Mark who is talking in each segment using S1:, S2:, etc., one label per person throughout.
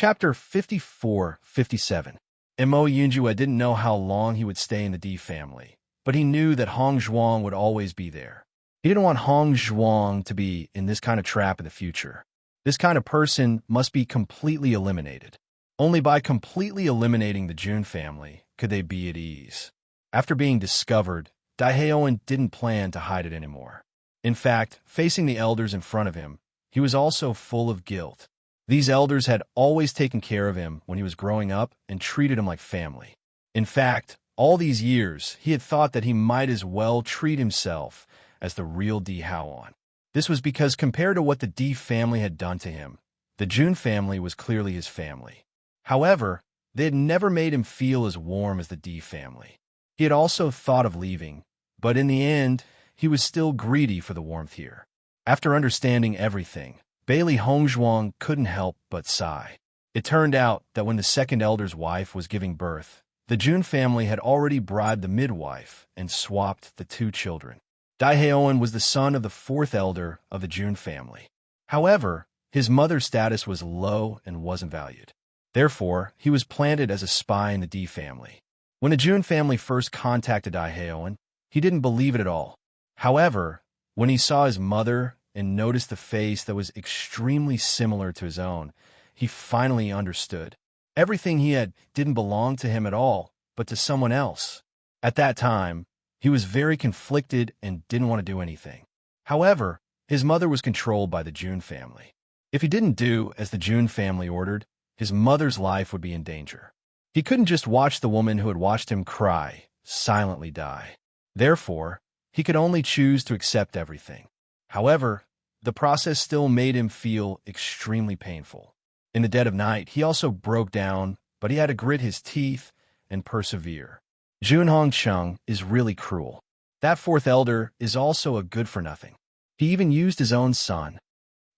S1: Chapter 54-57. Mo Yunjue didn't know how long he would stay in the D family, but he knew that Hong Zhuang would always be there. He didn't want Hong Zhuang to be in this kind of trap in the future. This kind of person must be completely eliminated. Only by completely eliminating the Jun family could they be at ease. After being discovered, Daiheoan didn't plan to hide it anymore. In fact, facing the elders in front of him, he was also full of guilt. These elders had always taken care of him when he was growing up and treated him like family. In fact, all these years, he had thought that he might as well treat himself as the real Daiheoan. This was because compared to what the D family had done to him, the Jun family was clearly his family. However, they had never made him feel as warm as the D family. He had also thought of leaving, but in the end, he was still greedy for the warmth here. After understanding everything, Bailey Hongzhuang couldn't help but sigh. It turned out that when the second elder's wife was giving birth, the Jun family had already bribed the midwife and swapped the two children. Daiheoan was the son of the fourth elder of the Jun family. However, his mother's status was low and wasn't valued. Therefore, he was planted as a spy in the D family. When the Jun family first contacted Daiheoan, he didn't believe it at all. However, when he saw his mother and noticed the face that was extremely similar to his own, he finally understood. Everything he had didn't belong to him at all, but to someone else. At that time, he was very conflicted and didn't want to do anything. However, his mother was controlled by the Jun family. If he didn't do as the Jun family ordered, his mother's life would be in danger. He couldn't just watch the woman who had watched him cry silently die. Therefore, he could only choose to accept everything. However, the process still made him feel extremely painful. In the dead of night, he also broke down, but he had to grit his teeth and persevere. Jun Hongcheng is really cruel. That fourth elder is also a good-for-nothing. He even used his own son.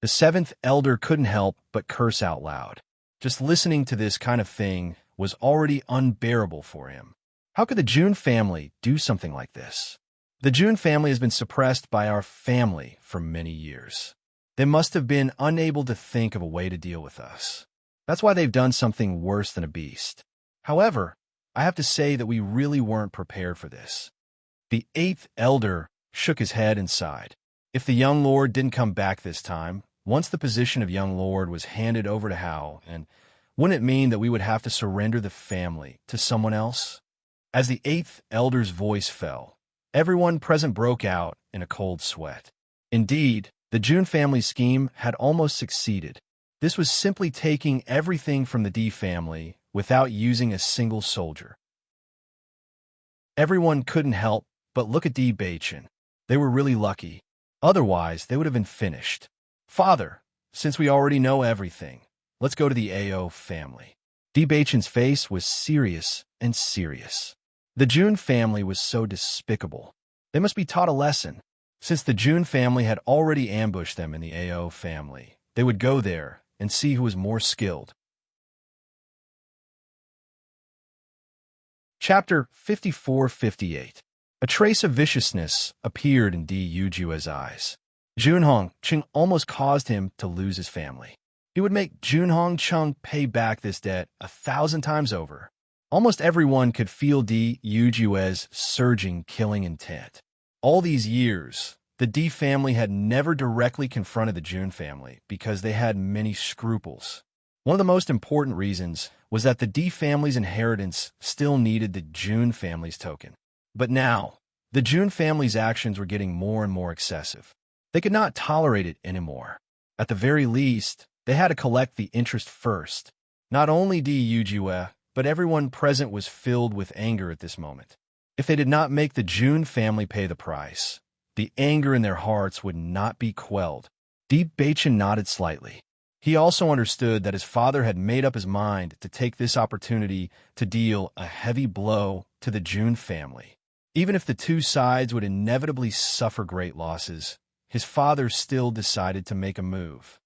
S1: The seventh elder couldn't help but curse out loud. Just listening to this kind of thing was already unbearable for him. How could the Jun family do something like this? The Jun family has been suppressed by our family for many years. They must have been unable to think of a way to deal with us. That's why they've done something worse than a beast. However, I have to say that we really weren't prepared for this. The eighth elder shook his head and sighed. If the young lord didn't come back this time, once the position of young lord was handed over to Hao, and wouldn't it mean that we would have to surrender the family to someone else? As the eighth elder's voice fell, everyone present broke out in a cold sweat. Indeed, the Jun family scheme had almost succeeded. This was simply taking everything from the D family without using a single soldier. Everyone couldn't help but look at Bewitching. They were really lucky. Otherwise, they would have been finished. Father, since we already know everything, let's go to the AO family. Bewitching's face was serious and serious. The Jun family was so despicable. They must be taught a lesson. Since the Jun family had already ambushed them in the AO family, they would go there and see who was more skilled. Chapter 54-58. A trace of viciousness appeared in Di Yujue's eyes. Junhong Cheng almost caused him to lose his family. He would make Junhong Cheng pay back this debt 1,000 times over. Almost everyone could feel Di Yujue's surging killing intent. All these years, the Di family had never directly confronted the Jun family because they had many scruples. One of the most important reasons was that the Di family's inheritance still needed the Jun family's token. But now, the Jun family's actions were getting more and more excessive. They could not tolerate it anymore. At the very least, they had to collect the interest first. Not only Di Yujue, but everyone present was filled with anger at this moment. If they did not make the Jun family pay the price, the anger in their hearts would not be quelled. Di Beichen nodded slightly. He also understood that his father had made up his mind to take this opportunity to deal a heavy blow to the Jun family. Even if the two sides would inevitably suffer great losses, his father still decided to make a move.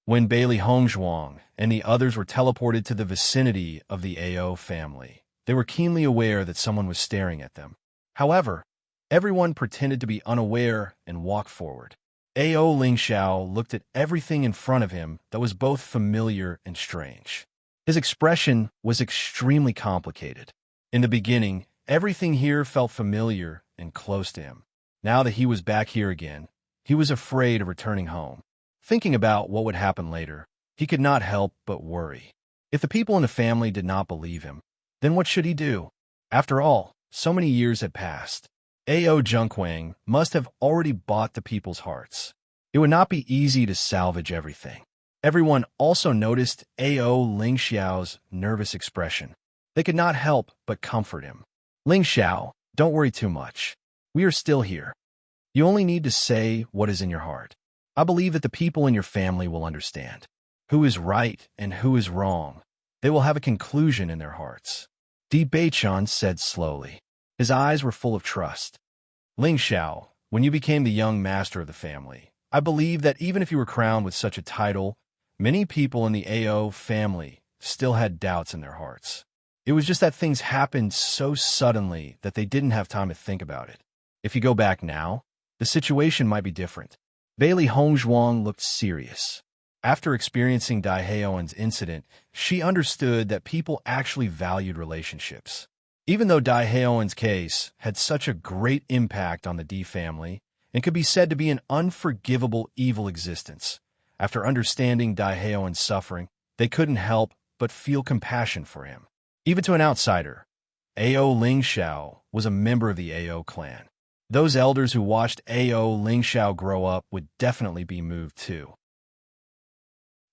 S1: When Bailey Hongzhuang and the others were teleported to the vicinity of the AO family, they were keenly aware that someone was staring at them. However, everyone pretended to be unaware and walked forward. A.O. Ling Xiao looked at everything in front of him that was both familiar and strange. His expression was extremely complicated. In the beginning, everything here felt familiar and close to him. Now that he was back here again, he was afraid of returning home. Thinking about what would happen later, he could not help but worry. If the people in the family did not believe him, then what should he do? After all, so many years had passed. A.O. Junquang must have already bought the people's hearts. It would not be easy to salvage everything. Everyone also noticed A.O. Ling Xiao's nervous expression. They could not help but comfort him. Ling Xiao, don't worry too much. We are still here. You only need to say what is in your heart. I believe that the people in your family will understand. Who is right and who is wrong? They will have a conclusion in their hearts. Di Beichun said slowly. His eyes were full of trust. Ling Xiao, when you became the young master of the family, I believe that even if you were crowned with such a title, many people in the A.O. family still had doubts in their hearts. It was just that things happened so suddenly that they didn't have time to think about it. If you go back now, the situation might be different. Bailey Hongzhuang looked serious. After experiencing Dai Heoan's incident, she understood that people actually valued relationships. Even though Dai Heoan's case had such a great impact on the Di family and could be said to be an unforgivable evil existence, after understanding Dai Heoan's suffering, they couldn't help but feel compassion for him. Even to an outsider, A.O. Ling Xiao was a member of the A.O. clan. Those elders who watched A.O. Ling Xiao grow up would definitely be moved too.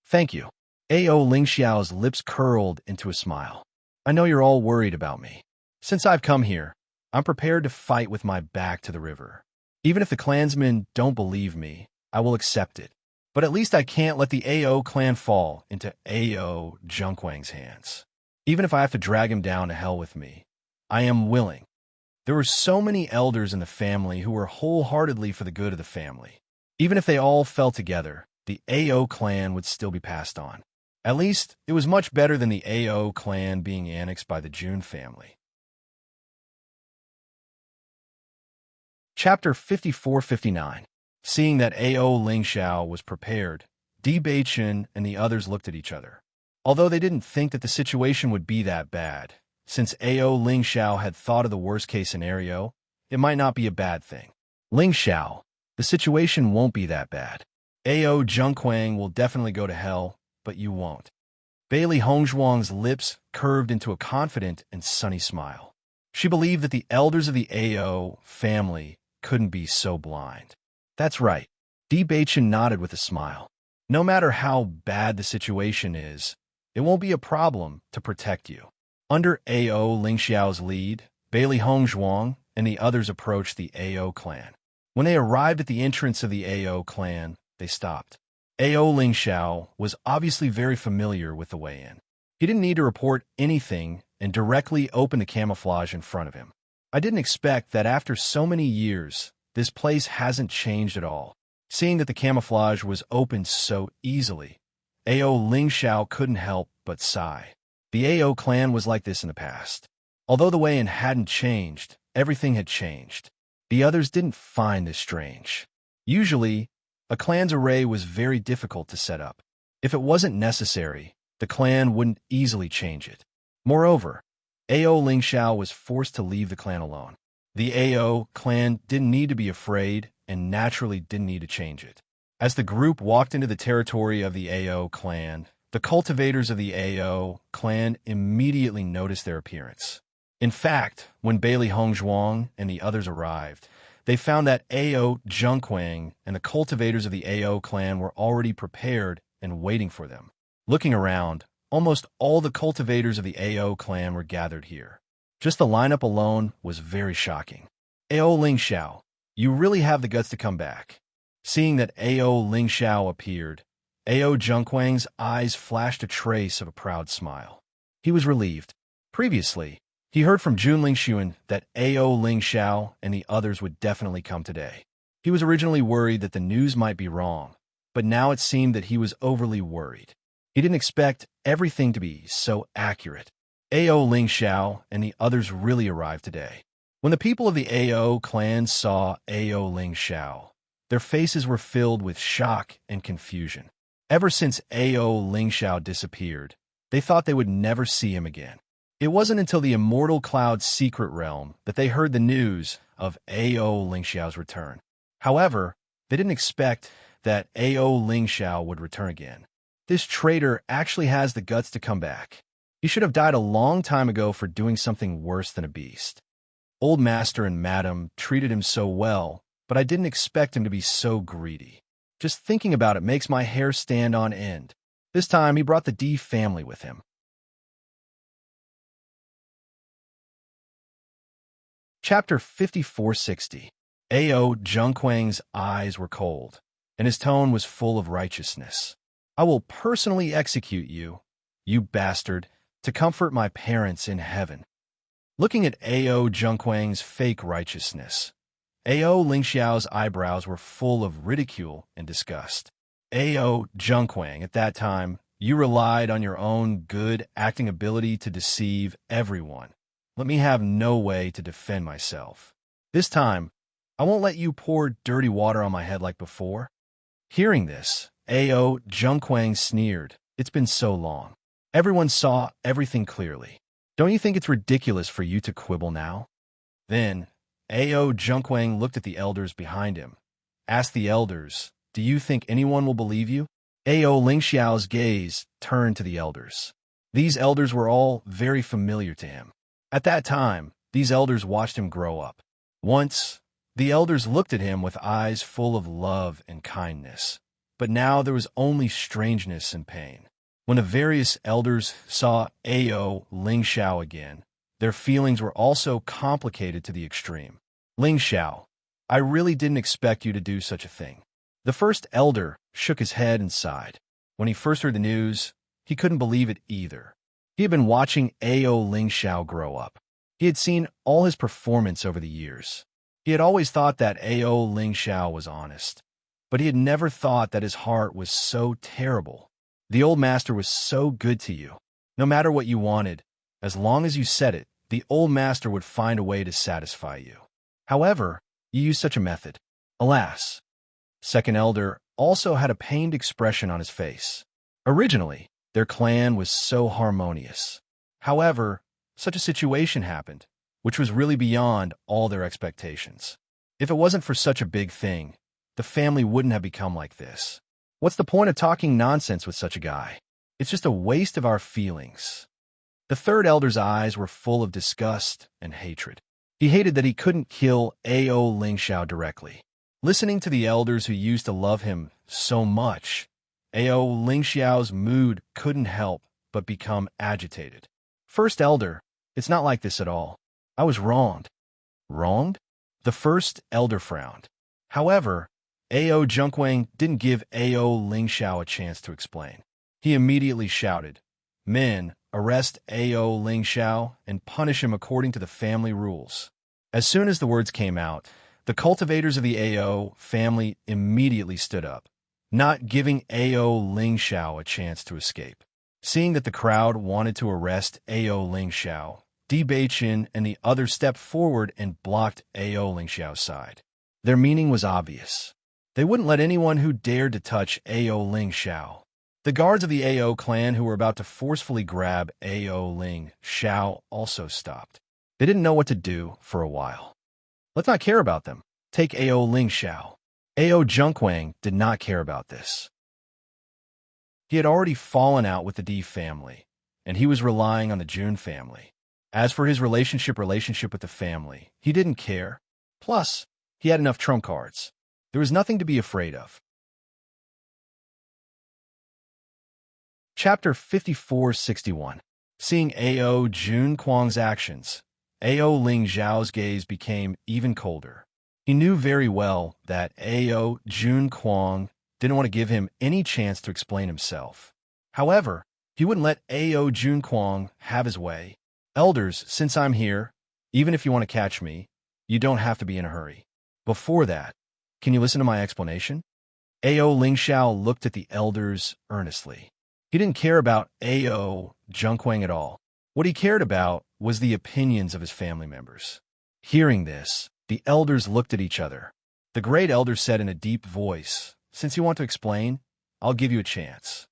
S1: Thank you. A.O. Ling Xiao's lips curled into a smile. I know you're all worried about me. Since I've come here, I'm prepared to fight with my back to the river. Even if the clansmen don't believe me, I will accept it. But at least I can't let the A.O. clan fall into A.O. Junquang's hands. Even if I have to drag him down to hell with me, I am willing. There were so many elders in the family who were wholeheartedly for the good of the family. Even if they all fell together, the A.O. clan would still be passed on. At least, it was much better than the A.O. clan being annexed by the Jun family. Chapter 54-59. Seeing that A.O. Ling Xiao was prepared, Di Beichun and the others looked at each other. Although they didn't think that the situation would be that bad, since A.O. Ling Xiao had thought of the worst-case scenario, it might not be a bad thing. Ling Xiao, the situation won't be that bad. A.O. Junquang will definitely go to hell, but you won't. Bailey Hongzhuang's lips curved into a confident and sunny smile. She believed that the elders of the A.O. family couldn't be so blind. That's right. Di Beichun nodded with a smile. No matter how bad the situation is, it won't be a problem to protect you. Under A.O. Ling Xiao's lead, Bailey Hongzhuang and the others approached the A.O. clan. When they arrived at the entrance of the A.O. clan, they stopped. A.O. Ling Xiao was obviously very familiar with the way in. He didn't need to report anything and directly opened the camouflage in front of him. I didn't expect that after so many years, this place hasn't changed at all. Seeing that the camouflage was opened so easily, A.O. Ling Xiao couldn't help but sigh. The A.O. clan was like this in the past. Although the way-in hadn't changed, everything had changed. The others didn't find this strange. Usually, a clan's array was very difficult to set up. If it wasn't necessary, the clan wouldn't easily change it. Moreover, A.O. Ling Xiao was forced to leave the clan alone. The A.O. clan didn't need to be afraid and naturally didn't need to change it. As the group walked into the territory of the A.O. clan, the cultivators of the A.O. clan immediately noticed their appearance. In fact, when Bailey Hongzhuang and the others arrived, they found that A.O. Junquang and the cultivators of the A.O. clan were already prepared and waiting for them. Looking around, almost all the cultivators of the A.O. clan were gathered here. Just the lineup alone was very shocking. A.O. Ling Xiao, you really have the guts to come back. Seeing that A.O. Ling Xiao appeared, A.O. Junquang's eyes flashed a trace of a proud smile. He was relieved. Previously, he heard from Jun Lingxuan that A.O. Ling Xiao and the others would definitely come today. He was originally worried that the news might be wrong, but now it seemed that he was overly worried. He didn't expect everything to be so accurate. A.O. Ling Xiao and the others really arrived today. When the people of the A.O. clan saw A.O. Ling Xiao, Their faces were filled with shock and confusion. Ever since Ao Lingxiao disappeared, they thought they would never see him again. It wasn't until the Immortal Cloud's secret realm that they heard the news of Ao Lingxiao's return. However, they didn't expect that Ao Lingxiao would return again. This traitor actually has the guts to come back. He should have died a long time ago for doing something worse than a beast. Old Master and Madam treated him so well, but I didn't expect him to be so greedy. Just thinking about it makes my hair stand on end. This time, he brought the D family with him. Chapter 5460. Ao Zhengquang's eyes were cold, and his tone was full of righteousness. I will personally execute you, you bastard, to comfort my parents in heaven. Looking at Ao Zhengquang's fake righteousness, Ao Lingxiao's eyebrows were full of ridicule and disgust. Ao Zhengquang, at that time, you relied on your own good acting ability to deceive everyone. Let me have no way to defend myself. This time, I won't let you pour dirty water on my head like before. Hearing this, Ao Zhengquang sneered. It's been so long. Everyone saw everything clearly. Don't you think it's ridiculous for you to quibble now? Then, Ao Zhengquang looked at the elders behind him. Asked the elders, do you think anyone will believe you? Ao Lingxiao's gaze turned to the elders. These elders were all very familiar to him. At that time, these elders watched him grow up. Once, the elders looked at him with eyes full of love and kindness, but now there was only strangeness and pain. When the various elders saw Ao Lingxiao again, their feelings were also complicated to the extreme. Lingxiao, I really didn't expect you to do such a thing. The first elder shook his head and sighed. When he first heard the news, he couldn't believe it either. He had been watching Ao Lingxiao grow up. He had seen all his performance over the years. He had always thought that Ao Lingxiao was honest, but he had never thought that his heart was so terrible. The old master was so good to you. No matter what you wanted, as long as you said it, the old master would find a way to satisfy you. However, you used such a method. Alas. Second elder also had a pained expression on his face. Originally, their clan was so harmonious. However, such a situation happened, which was really beyond all their expectations. If it wasn't for such a big thing, the family wouldn't have become like this. What's the point of talking nonsense with such a guy? It's just a waste of our feelings. The third elder's eyes were full of disgust and hatred. He hated that he couldn't kill Ao Lingxiao directly. Listening to the elders who used to love him so much, Ao Lingxiao's mood couldn't help but become agitated. First elder, it's not like this at all. I was wronged. Wronged? The first elder frowned. However, Ao Zhengquang didn't give Ao Lingxiao a chance to explain. He immediately shouted, Men, arrest Ao Lingxiao and punish him according to the family rules. As soon as the words came out, the cultivators of the Ao family immediately stood up, not giving Ao Lingxiao a chance to escape. Seeing that the crowd wanted to arrest Ao Lingxiao, Bewitching and the others stepped forward and blocked Ao Lingxiao's side. Their meaning was obvious. They wouldn't let anyone who dared to touch Ao Lingxiao. The guards of the Ao clan who were about to forcefully grab Ao Lingxiao also stopped. They didn't know what to do for a while. Let's not care about them. Take Ao Lingxiao. Ao Zhengquang did not care about this. He had already fallen out with the D family, and he was relying on the Jun family. As for his relationship with the family, he didn't care. Plus, he had enough trump cards. There was nothing to be afraid of. Chapter 5461. Seeing Ao Zhengquang's actions, Ao Lingxiao's gaze became even colder. He knew very well that Ao Zhengquang didn't want to give him any chance to explain himself. However, he wouldn't let Ao Zhengquang have his way. Elders, since I'm here, even if you want to catch me, you don't have to be in a hurry. Before that, can you listen to my explanation? Ao Lingxiao looked at the elders earnestly. He didn't care about Ao Zhengquang at all. What he cared about was the opinions of his family members. Hearing this, the elders looked at each other. The great elder said in a deep voice, "Since you want to explain, I'll give you a chance."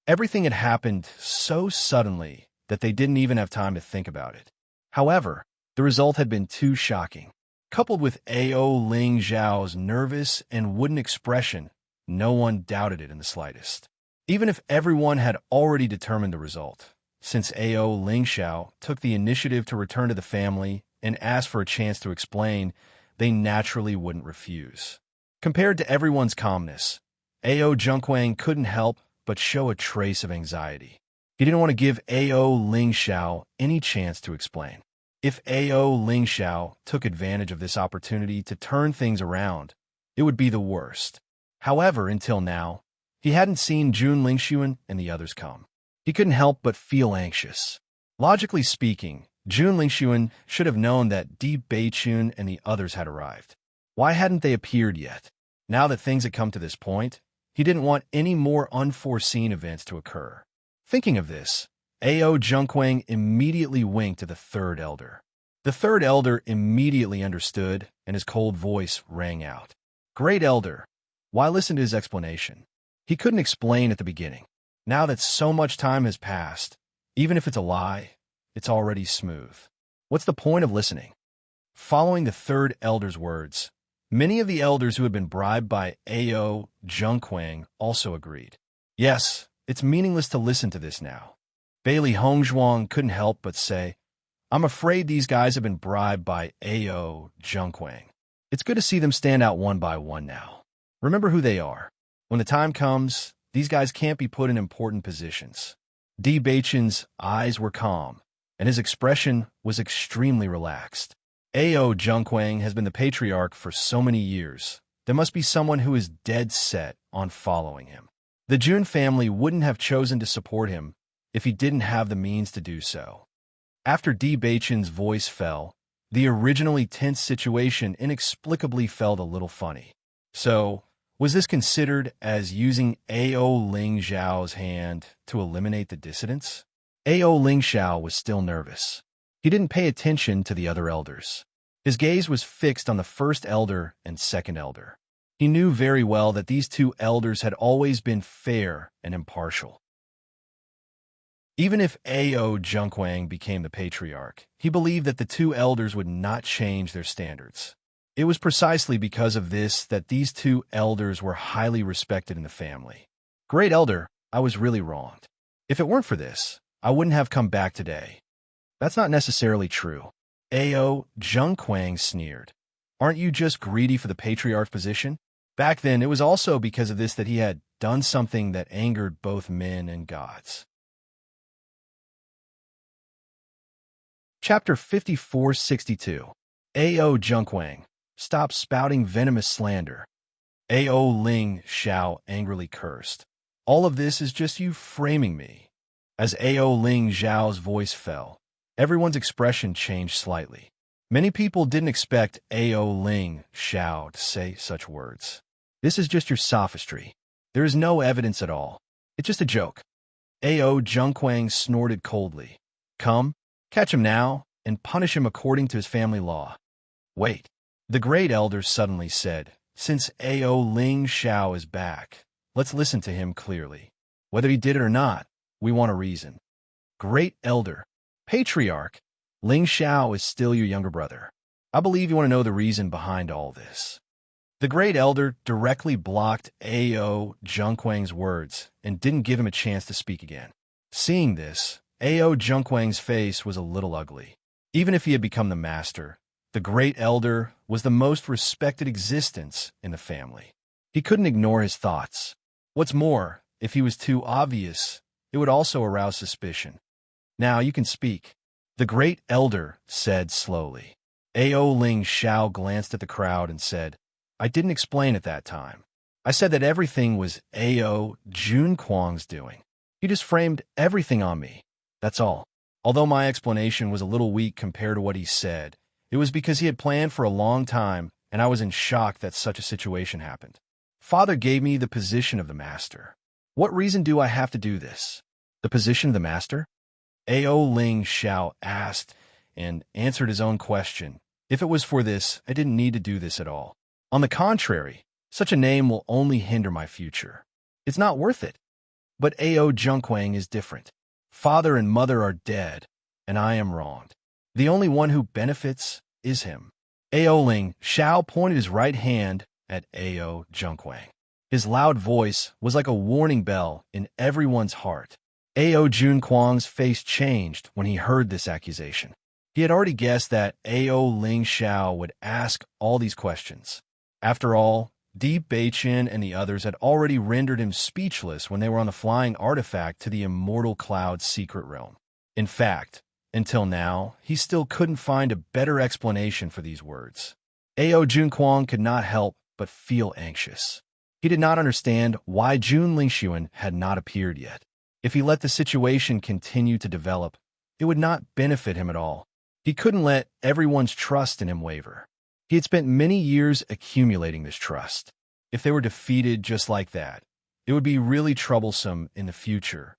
S1: Everything had happened so suddenly that they didn't even have time to think about it. However, the result had been too shocking. Coupled with Ao Ling Zhao's nervous and wooden expression, no one doubted it in the slightest. Even if everyone had already determined the result, since Ao Ling Zhao took the initiative to return to the family and ask for a chance to explain, they naturally wouldn't refuse. Compared to everyone's calmness, Ao Zhengquang couldn't help but show a trace of anxiety. He didn't want to give Ao Ling Zhao any chance to explain. If Ao Ling Zhao took advantage of this opportunity to turn things around, it would be the worst. However, until now, he hadn't seen Jun Lingxuan and the others come. He couldn't help but feel anxious. Logically speaking, Jun Lingxuan should have known that Bewitching and the others had arrived. Why hadn't they appeared yet? Now that things had come to this point, he didn't want any more unforeseen events to occur. Thinking of this, Ao Zhengquang immediately winked to the third elder. The third elder immediately understood, and his cold voice rang out. "Great elder, why listen to his explanation?" He couldn't explain at the beginning. Now that so much time has passed, even if it's a lie, it's already smooth. What's the point of listening? Following the third elder's words, many of the elders who had been bribed by Ao Zhengquang also agreed. Yes, it's meaningless to listen to this now. Bailey Hongzhuang couldn't help but say, "I'm afraid these guys have been bribed by Ao Zhengquang. It's good to see them stand out one by one now. Remember who they are. When the time comes, these guys can't be put in important positions." Bewitching's eyes were calm, and his expression was extremely relaxed. Ao Zhengquang has been the patriarch for so many years. There must be someone who is dead set on following him. The Jun family wouldn't have chosen to support him if he didn't have the means to do so. After Bewitching's voice fell, the originally tense situation inexplicably felt a little funny. So, was this considered as using Ao Ling Zhao's hand to eliminate the dissidents? Ao Ling Zhao was still nervous. He didn't pay attention to the other elders. His gaze was fixed on the first elder and second elder. He knew very well that these two elders had always been fair and impartial. Even if Ao Zhengquang became the patriarch, he believed that the two elders would not change their standards. It was precisely because of this that these two elders were highly respected in the family. "Great elder, I was really wronged. If it weren't for this, I wouldn't have come back today." "That's not necessarily true." Ao Zhengquang sneered. "Aren't you just greedy for the patriarch's position? Back then, it was also because of this that he had done something that angered both men and gods." Chapter 5462. Ao Zhengquang, stop spouting venomous slander. Ao Ling Zhao angrily cursed. "All of this is just you framing me." As Ao Ling Zhao's voice fell, everyone's expression changed slightly. Many people didn't expect Ao Ling Zhao to say such words. "This is just your sophistry. There is no evidence at all. It's just a joke." Ao Zhengquang snorted coldly. "Come, catch him now, and punish him according to his family law." "Wait," the great elder suddenly said, "since Ao Ling Zhao is back, let's listen to him clearly. Whether he did it or not, we want a reason." "Great elder, patriarch, Ling Zhao is still your younger brother. I believe you want to know the reason behind all this." The great elder directly blocked Ao Zhengquang's words and didn't give him a chance to speak again. Seeing this, Ao Zhengquang's face was a little ugly. Even if he had become the master, the great elder was the most respected existence in the family. He couldn't ignore his thoughts. What's more, if he was too obvious, it would also arouse suspicion. "Now you can speak," the great elder said slowly. Ao Ling Zhao glanced at the crowd and said, "I didn't explain at that time. I said that everything was Ao Zhengquang's doing. He just framed everything on me. That's all." Although my explanation was a little weak compared to what he said, it was because he had planned for a long time, and I was in shock that such a situation happened. Father gave me the position of the master. What reason do I have to do this? The position of the master? Ao Ling Zhao asked and answered his own question. If it was for this, I didn't need to do this at all. On the contrary, such a name will only hinder my future. It's not worth it. But Ao Junquang is different. Father and mother are dead, and I am wronged. The only one who benefits is him. Ao Ling Xiao pointed his right hand at Ao Junquang. His loud voice was like a warning bell in everyone's heart. Ao Junquang's face changed when he heard this accusation. He had already guessed that Ao Ling Xiao would ask all these questions. After all, Deep Beichin and the others had already rendered him speechless when they were on the flying artifact to the immortal cloud's secret realm. In fact, until now, he still couldn't find a better explanation for these words. Ao Junquang could not help but feel anxious. He did not understand why Jun Lingxuan had not appeared yet. If he let the situation continue to develop, it would not benefit him at all. He couldn't let everyone's trust in him waver. He had spent many years accumulating this trust. If they were defeated just like that, it would be really troublesome in the future.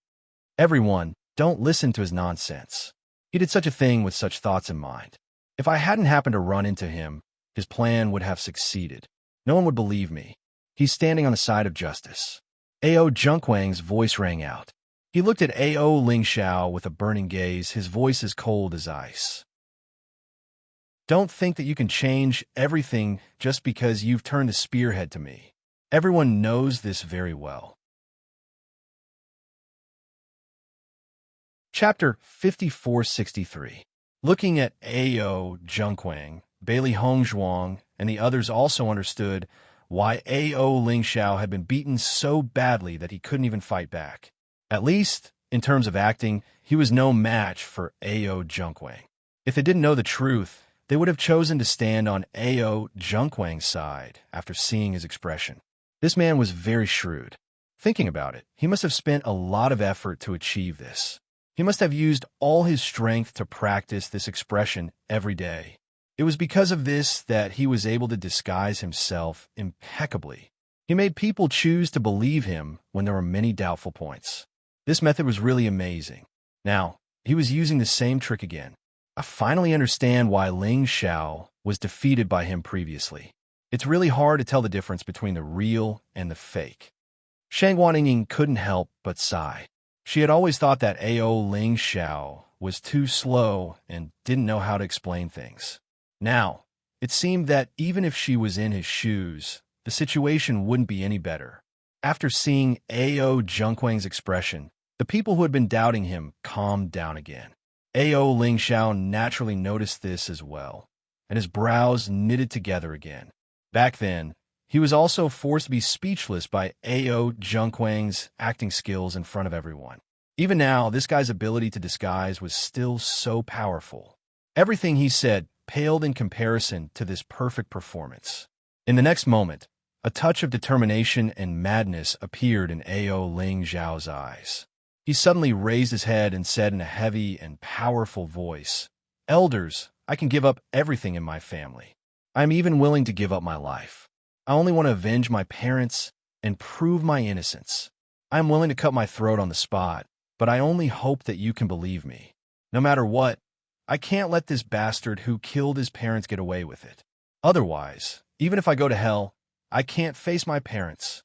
S1: Everyone, don't listen to his nonsense. He did such a thing with such thoughts in mind. If I hadn't happened to run into him, his plan would have succeeded. No one would believe me. He's standing on the side of justice. Ao Junquang's voice rang out. He looked at Ao Ling Xiao with a burning gaze, his voice as cold as ice. Don't think that you can change everything just because you've turned the spearhead to me. Everyone knows this very well. Chapter 5463. Looking at Ao Junquang, Bailey Hongzhuang, and the others also understood why Ao Ling Xiao had been beaten so badly that he couldn't even fight back. At least, in terms of acting, he was no match for Ao Junquang. If they didn't know the truth, they would have chosen to stand on Ao Junquang's side after seeing his expression. This man was very shrewd. Thinking about it, he must have spent a lot of effort to achieve this. He must have used all his strength to practice this expression every day. It was because of this that he was able to disguise himself impeccably. He made people choose to believe him when there were many doubtful points. This method was really amazing. Now, he was using the same trick again. I finally understand why Ling Xiao was defeated by him previously. It's really hard to tell the difference between the real and the fake. Shang Wanning couldn't help but sigh. She had always thought that Ao Ling Xiao was too slow and didn't know how to explain things. Now, it seemed that even if she was in his shoes, the situation wouldn't be any better. After seeing Ao Junquang's expression, the people who had been doubting him calmed down again. Ao Ling Xiao naturally noticed this as well, and his brows knitted together again. Back then, he was also forced to be speechless by Ao Junquang's acting skills in front of everyone. Even now, this guy's ability to disguise was still so powerful. Everything he said paled in comparison to this perfect performance. In the next moment, a touch of determination and madness appeared in Ao Ling Xiao's eyes. He suddenly raised his head and said in a heavy and powerful voice, "Elders, I can give up everything in my family. I am even willing to give up my life. I only want to avenge my parents and prove my innocence. I am willing to cut my throat on the spot, but I only hope that you can believe me. No matter what, I can't let this bastard who killed his parents get away with it. Otherwise, even if I go to hell, I can't face my parents."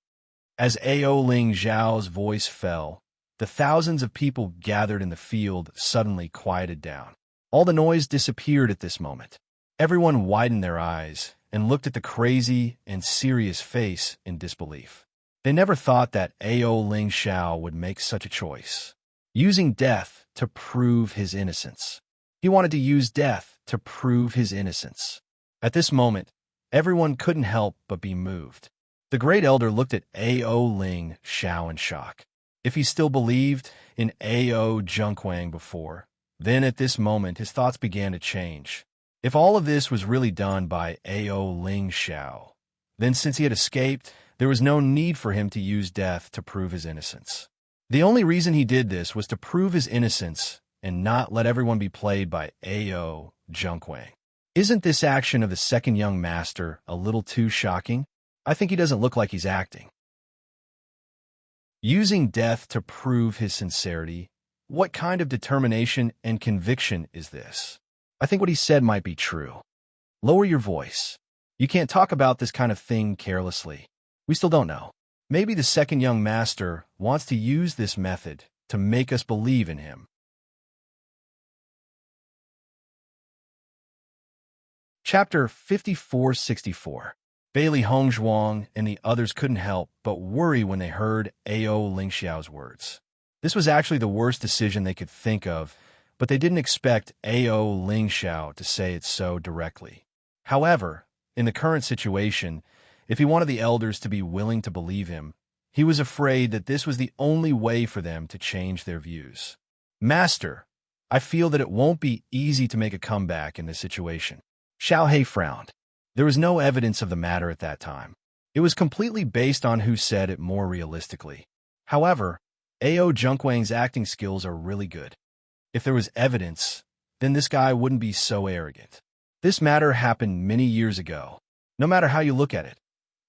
S1: As Ao Ling Xiao's voice fell, the thousands of people gathered in the field suddenly quieted down. All the noise disappeared at this moment. Everyone widened their eyes and looked at the crazy and serious face in disbelief. They never thought that Ao Ling Xiao would make such a choice. Using death to prove his innocence. He wanted to use death to prove his innocence. At this moment, everyone couldn't help but be moved. The great elder looked at Ao Ling Xiao in shock. If he still believed in Ao Junquang before, then at this moment his thoughts began to change. If all of this was really done by Ao Ling Xiao, then since he had escaped, there was no need for him to use death to prove his innocence. The only reason he did this was to prove his innocence and not let everyone be played by Ao Junquang. Isn't this action of the second young master a little too shocking? I think he doesn't look like he's acting. Using death to prove his sincerity, what kind of determination and conviction is this? I think what he said might be true. Lower your voice. You can't talk about this kind of thing carelessly. We still don't know. Maybe the second young master wants to use this method to make us believe in him. Chapter 5464. Bailey Hongzhuang and the others couldn't help but worry when they heard Ao Lingxiao's words. This was actually the worst decision they could think of, but they didn't expect Ao Lingxiao to say it so directly. However, in the current situation, if he wanted the elders to be willing to believe him, he was afraid that this was the only way for them to change their views. Master, I feel that it won't be easy to make a comeback in this situation. Xiao He frowned. There was no evidence of the matter at that time. It was completely based on who said it more realistically. However, Ao Junquang's acting skills are really good. If there was evidence, then this guy wouldn't be so arrogant. This matter happened many years ago. No matter how you look at it,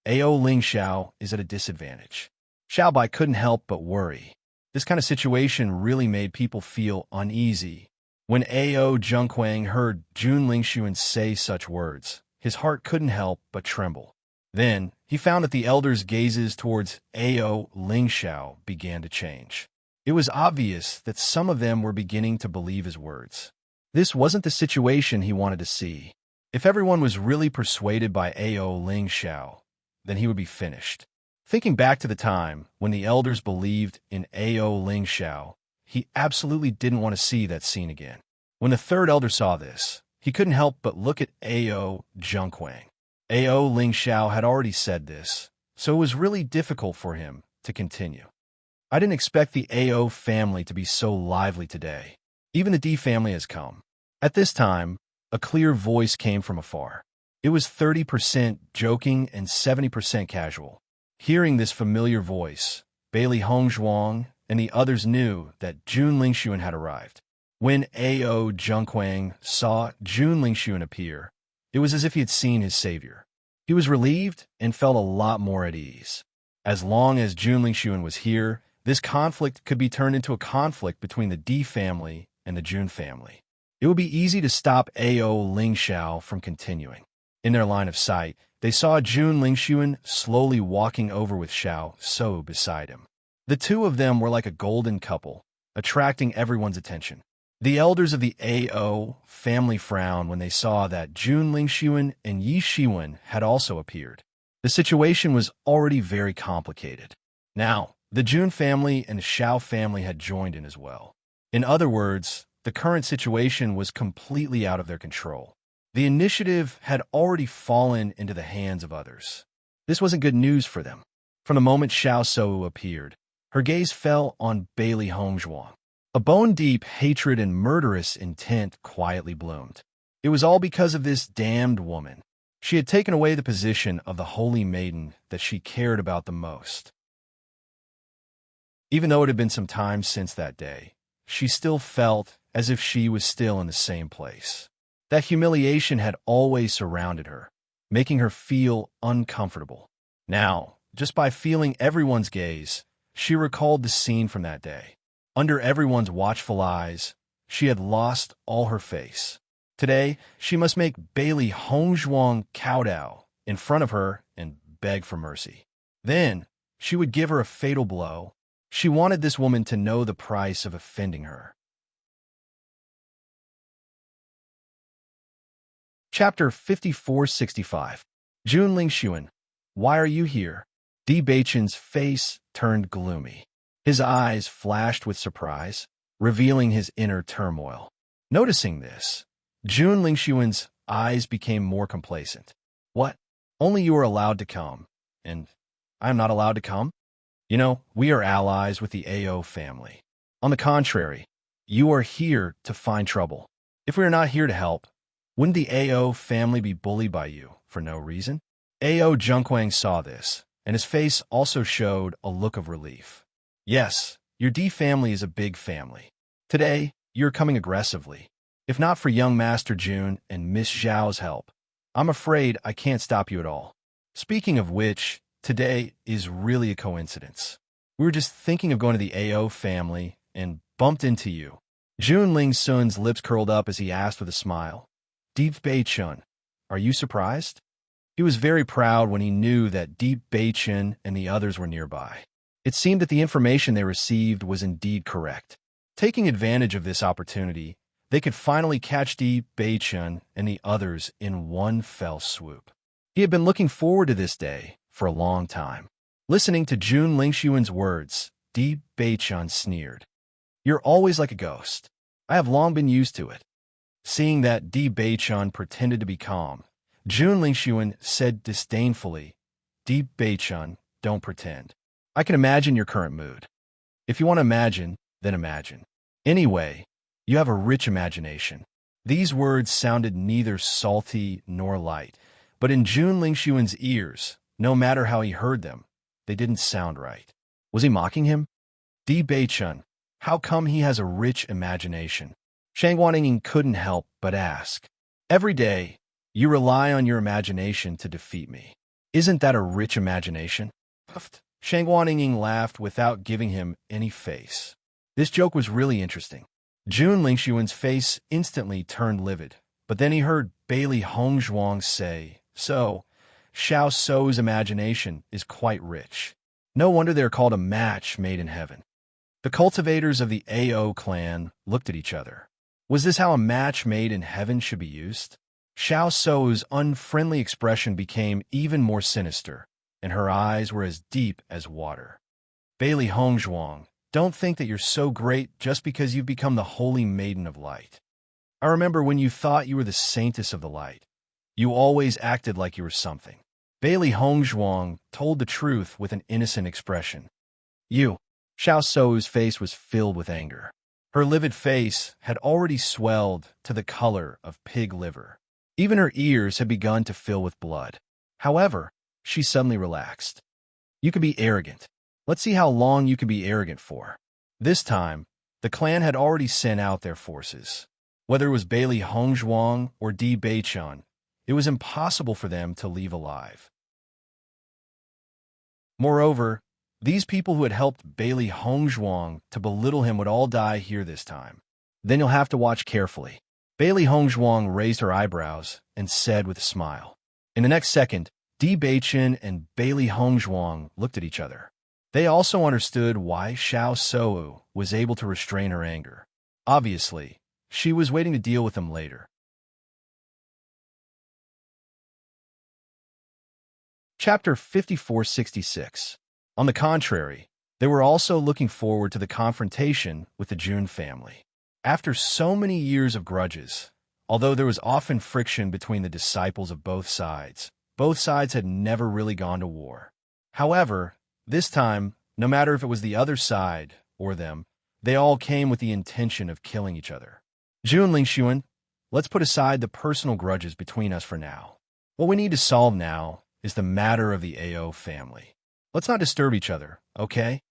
S1: Ao Lingxiao is at a disadvantage. Xiaobai couldn't help but worry. This kind of situation really made people feel uneasy. When Ao Junquang heard Jun Lingxuan say such words, his heart couldn't help but tremble. Then, he found that the elders' gazes towards Ao Lingxiao began to change. It was obvious that some of them were beginning to believe his words. This wasn't the situation he wanted to see. If everyone was really persuaded by Ao Lingxiao, then he would be finished. Thinking back to the time when the elders believed in Ao Lingxiao, he absolutely didn't want to see that scene again. When the third elder saw this, he couldn't help but look at Ao Junquang. Ao Lingxiao had already said this, so it was really difficult for him to continue. I didn't expect the Ao family to be so lively today. Even the D family has come. At this time, a clear voice came from afar. It was 30% joking and 70% casual. Hearing this familiar voice, Bailey Hongzhuang and the others knew that Jun Lingxuan had arrived. When Ao Junquang saw Jun Lingxuan appear, it was as if he had seen his savior. He was relieved and felt a lot more at ease. As long as Jun Lingxuan was here, this conflict could be turned into a conflict between the D family and the Jun family. It would be easy to stop Ao Lingxiao from continuing. In their line of sight, they saw Jun Lingxuan slowly walking over with Xiao So beside him. The two of them were like a golden couple, attracting everyone's attention. The elders of the Ao family frowned when they saw that Jun Lingxuan and Yi Shiwen had also appeared. The situation was already very complicated. Now, the Jun family and the Xiao family had joined in as well. In other words, the current situation was completely out of their control. The initiative had already fallen into the hands of others. This wasn't good news for them. From the moment Xiao So appeared, her gaze fell on Bailey Hongzhuang. A bone-deep hatred and murderous intent quietly bloomed. It was all because of this damned woman. She had taken away the position of the holy maiden that she cared about the most. Even though it had been some time since that day, she still felt as if she was still in the same place. That humiliation had always surrounded her, making her feel uncomfortable. Now, just by feeling everyone's gaze, she recalled the scene from that day. Under everyone's watchful eyes, she had lost all her face. Today, she must make Bailey Hongzhuang kowtow in front of her and beg for mercy. Then, she would give her a fatal blow. She wanted this woman to know the price of offending her. Chapter 5465. Jun Lingxuan, why are you here? Di Beichen's face turned gloomy. His eyes flashed with surprise, revealing his inner turmoil. Noticing this, Jun Lingxuan's eyes became more complacent. What? Only you are allowed to come, and I am not allowed to come? You know, we are allies with the Ao family. On the contrary, you are here to find trouble. If we are not here to help, wouldn't the Ao family be bullied by you for no reason? Ao Junquang saw this, and his face also showed a look of relief. Yes, your D family is a big family. Today, you're coming aggressively. If not for young Master Jun and Miss Zhao's help, I'm afraid I can't stop you at all. Speaking of which, today is really a coincidence. We were just thinking of going to the Ao family and bumped into you. Jun Lingxuan's lips curled up as he asked with a smile. Di Beichun, are you surprised? He was very proud when he knew that Bewitching and the others were nearby. It seemed that the information they received was indeed correct. Taking advantage of this opportunity, they could finally catch Bewitching and the others in one fell swoop. He had been looking forward to this day for a long time. Listening to Jun Lingshuan's words, Bewitching sneered. "You're always like a ghost. I have long been used to it." Seeing that Bewitching pretended to be calm, Jun Lingshuan said disdainfully, "Bewitching, don't pretend. I can imagine your current mood. If you want to imagine, then imagine. Anyway, you have a rich imagination." These words sounded neither salty nor light, but in Jun Lingshuan's ears, no matter how he heard them, they didn't sound right. Was he mocking him? Bewitching, how come he has a rich imagination? Shang Wanning couldn't help but ask. "Every day, you rely on your imagination to defeat me. Isn't that a rich imagination?" Shang Wanning laughed without giving him any face. This joke was really interesting. Jun Lingshuan's face instantly turned livid, but then he heard Bailey Hongzhuang say, "So, Xiao Sou's imagination is quite rich. No wonder they're called a match made in heaven." The cultivators of the AO clan looked at each other. Was this how a match made in heaven should be used? Xiao Sou's unfriendly expression became even more sinister, and her eyes were as deep as water. "Bailey Hongzhuang, don't think that you're so great just because you've become the holy maiden of light. I remember when you thought you were the saintess of the light. You always acted like you were something." Bailey Hongzhuang told the truth with an innocent expression. "You." Xiao Sou's face was filled with anger. Her livid face had already swelled to the color of pig liver. Even her ears had begun to fill with blood. However, she suddenly relaxed. "You could be arrogant. Let's see how long you can be arrogant for." This time, the clan had already sent out their forces. Whether it was Bailey Hongzhuang or Bewitching, it was impossible for them to leave alive. Moreover, these people who had helped Bailey Hongzhuang to belittle him would all die here this time. Then you'll have to watch carefully. Bailey Hongzhuang raised her eyebrows and said with a smile. In the next second, Bewitching and Bailey Hongzhuang looked at each other. They also understood why Xiao Sou was able to restrain her anger. Obviously, she was waiting to deal with them later. Chapter 5466. On the contrary, they were also looking forward to the confrontation with the Jun family. After so many years of grudges, although there was often friction between the disciples of both sides had never really gone to war. However, this time, no matter if it was the other side or them, they all came with the intention of killing each other. "Jun Lingshuan, let's put aside the personal grudges between us for now. What we need to solve now is the matter of the AO family. Let's not disturb each other, okay?"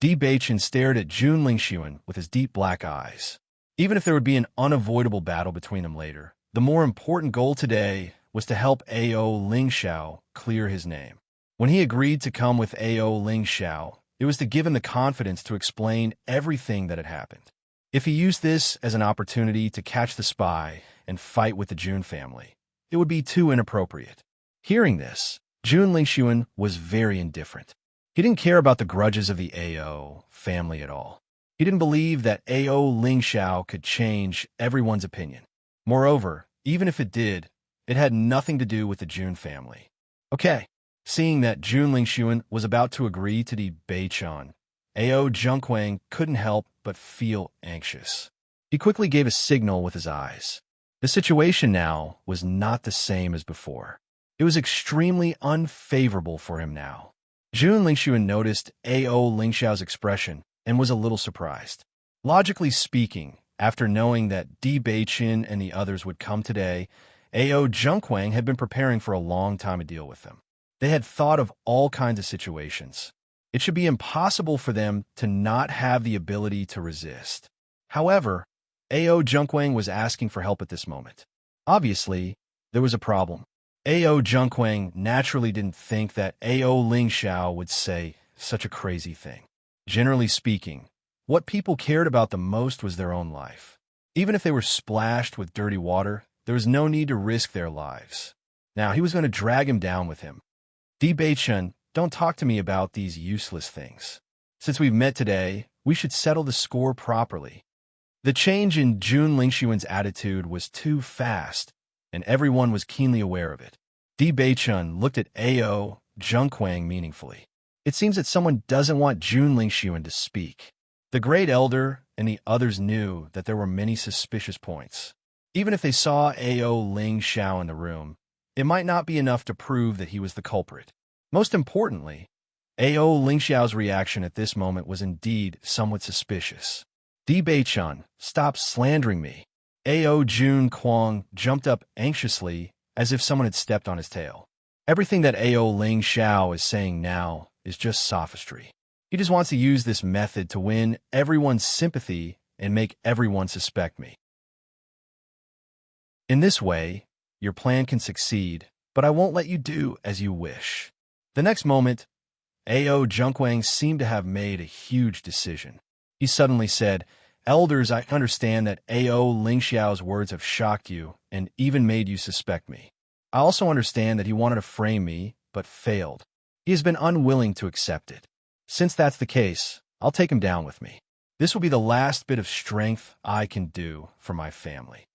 S1: Bewitching stared at Jun Lingshuan with his deep black eyes. Even if there would be an unavoidable battle between them later, the more important goal today was to help AO Lingxiao clear his name. When he agreed to come with AO Lingxiao, it was to give him the confidence to explain everything that had happened. If he used this as an opportunity to catch the spy and fight with the Jun family, it would be too inappropriate. Hearing this, Jun Lingshuan was very indifferent. He didn't care about the grudges of the AO family at all. He didn't believe that AO Lingxiao could change everyone's opinion. Moreover, even if it did, it had nothing to do with the Jun family. Okay. Seeing that Jun Lingshuan was about to agree to the Bewitching, AO Zhongquang couldn't help but feel anxious. He quickly gave a signal with his eyes. The situation now was not the same as before. It was extremely unfavorable for him now. Jun Lingshuan noticed AO Lingxiao's expression and was a little surprised. Logically speaking, after knowing that Bewitching and the others would come today, AO Zhongquang had been preparing for a long time to deal with them. They had thought of all kinds of situations. It should be impossible for them to not have the ability to resist. However, AO Zhongquang was asking for help at this moment. Obviously, there was a problem. AO Zhongquang naturally didn't think that AO Lingxiao would say such a crazy thing. Generally speaking, what people cared about the most was their own life. Even if they were splashed with dirty water, there was no need to risk their lives. Now, he was going to drag him down with him. Bewitching, don't talk to me about these useless things. Since we've met today, we should settle the score properly. The change in Jun Lingxuan's attitude was too fast, and everyone was keenly aware of it. Bewitching looked at Ao Zhengquang meaningfully. It seems that someone doesn't want Jun Lingxuan to speak. The Great Elder and the others knew that there were many suspicious points. Even if they saw Ao Ling Xiao in the room, it might not be enough to prove that he was the culprit. Most importantly, Ao Ling Xiao's reaction at this moment was indeed somewhat suspicious. Bewitching, stop slandering me. Ao Jun Quang jumped up anxiously as if someone had stepped on his tail. Everything that Ao Ling Xiao is saying now is just sophistry. He just wants to use this method to win everyone's sympathy and make everyone suspect me. In this way, your plan can succeed, but I won't let you do as you wish. The next moment, Ao Zhengquang seemed to have made a huge decision. He suddenly said, "Elders, I understand that Ao Ling Xiao's words have shocked you and even made you suspect me. I also understand that he wanted to frame me, but failed. He has been unwilling to accept it. Since that's the case, I'll take him down with me. This will be the last bit of strength I can do for my family."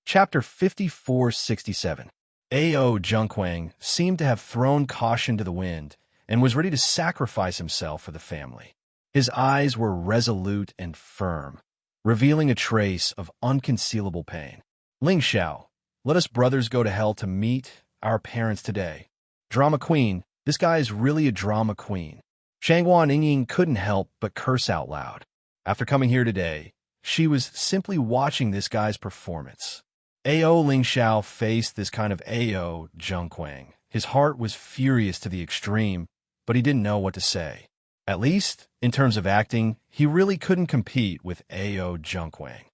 S1: Chapter 5467. Ao Zhengquang seemed to have thrown caution to the wind and was ready to sacrifice himself for the family. His eyes were resolute and firm, revealing a trace of unconcealable pain. "Ling Xiao, let us brothers go to hell to meet our parents today. Drama queen, this guy is really a drama queen." Shangguan Yingying couldn't help but curse out loud. After coming here today, she was simply watching this guy's performance. Ao Ling Xiao faced this kind of Ao Zhengquang. His heart was furious to the extreme, but he didn't know what to say. At least, in terms of acting, he really couldn't compete with Ao Zhengquang.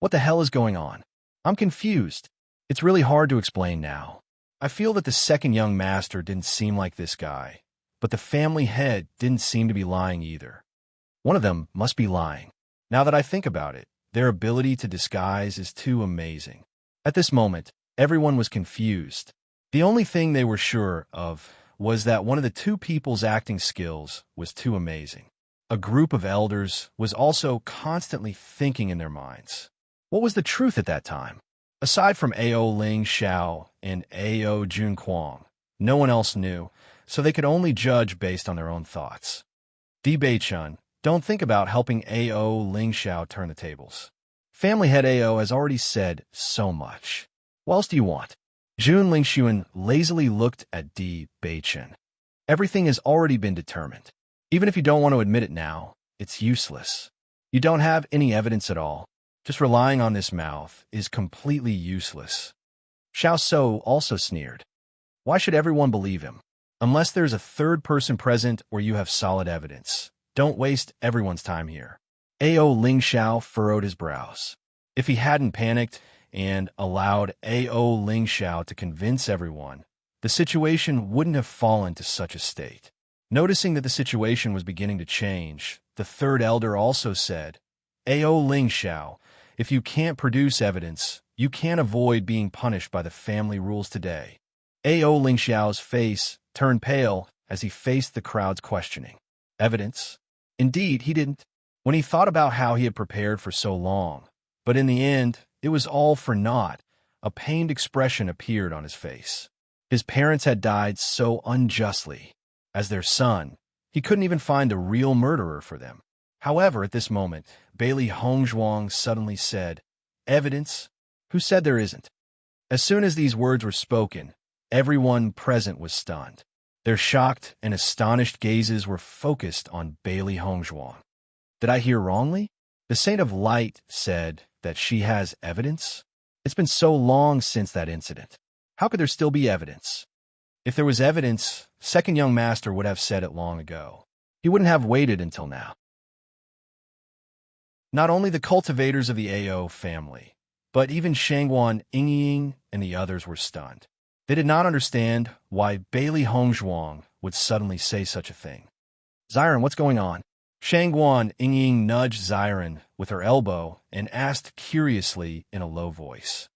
S1: What the hell is going on? I'm confused. It's really hard to explain now. I feel that the second young master didn't seem like this guy, but the family head didn't seem to be lying either. One of them must be lying. Now that I think about it, their ability to disguise is too amazing. At this moment, everyone was confused. The only thing they were sure of was that one of the two people's acting skills was too amazing. A group of elders was also constantly thinking in their minds. What was the truth at that time? Aside from Ao Ling Xiao and Ao Jun Quang, no one else knew, so they could only judge based on their own thoughts. Bewitching, don't think about helping Ao Ling Xiao turn the tables. Family head Ao has already said so much. What else do you want? Jun Lingxuan lazily looked at Bewitching. Everything has already been determined. Even if you don't want to admit it now, it's useless. You don't have any evidence at all. Just relying on this mouth is completely useless. Xiao So also sneered. Why should everyone believe him? Unless there's a third person present or you have solid evidence. Don't waste everyone's time here. Ao Ling Xiao furrowed his brows. If he hadn't panicked and allowed Ao Ling Xiao to convince everyone, the situation wouldn't have fallen to such a state. Noticing that the situation was beginning to change, the third elder also said, "Ao Ling Xiao, if you can't produce evidence, you can't avoid being punished by the family rules today." Ao Ling Xiao's face turned pale as he faced the crowd's questioning. Evidence? Indeed, he didn't. When he thought about how he had prepared for so long, but in the end, it was all for naught, a pained expression appeared on his face. His parents had died so unjustly. As their son, he couldn't even find a real murderer for them. However, at this moment, Bailey Hongzhuang suddenly said, "Evidence? Who said there isn't?" As soon as these words were spoken, everyone present was stunned. Their shocked and astonished gazes were focused on Bailey Hongzhuang. Did I hear wrongly? The Saint of Light said that she has evidence? It's been so long since that incident. How could there still be evidence? If there was evidence, second young master would have said it long ago. He wouldn't have waited until now. Not only the cultivators of the Ao family, but even Shangguan Yingying and the others were stunned. They did not understand why Bailey Hongzhuang would suddenly say such a thing. "Xiren, what's going on?" Shangguan Yingying nudged Xiren with her elbow and asked curiously in a low voice.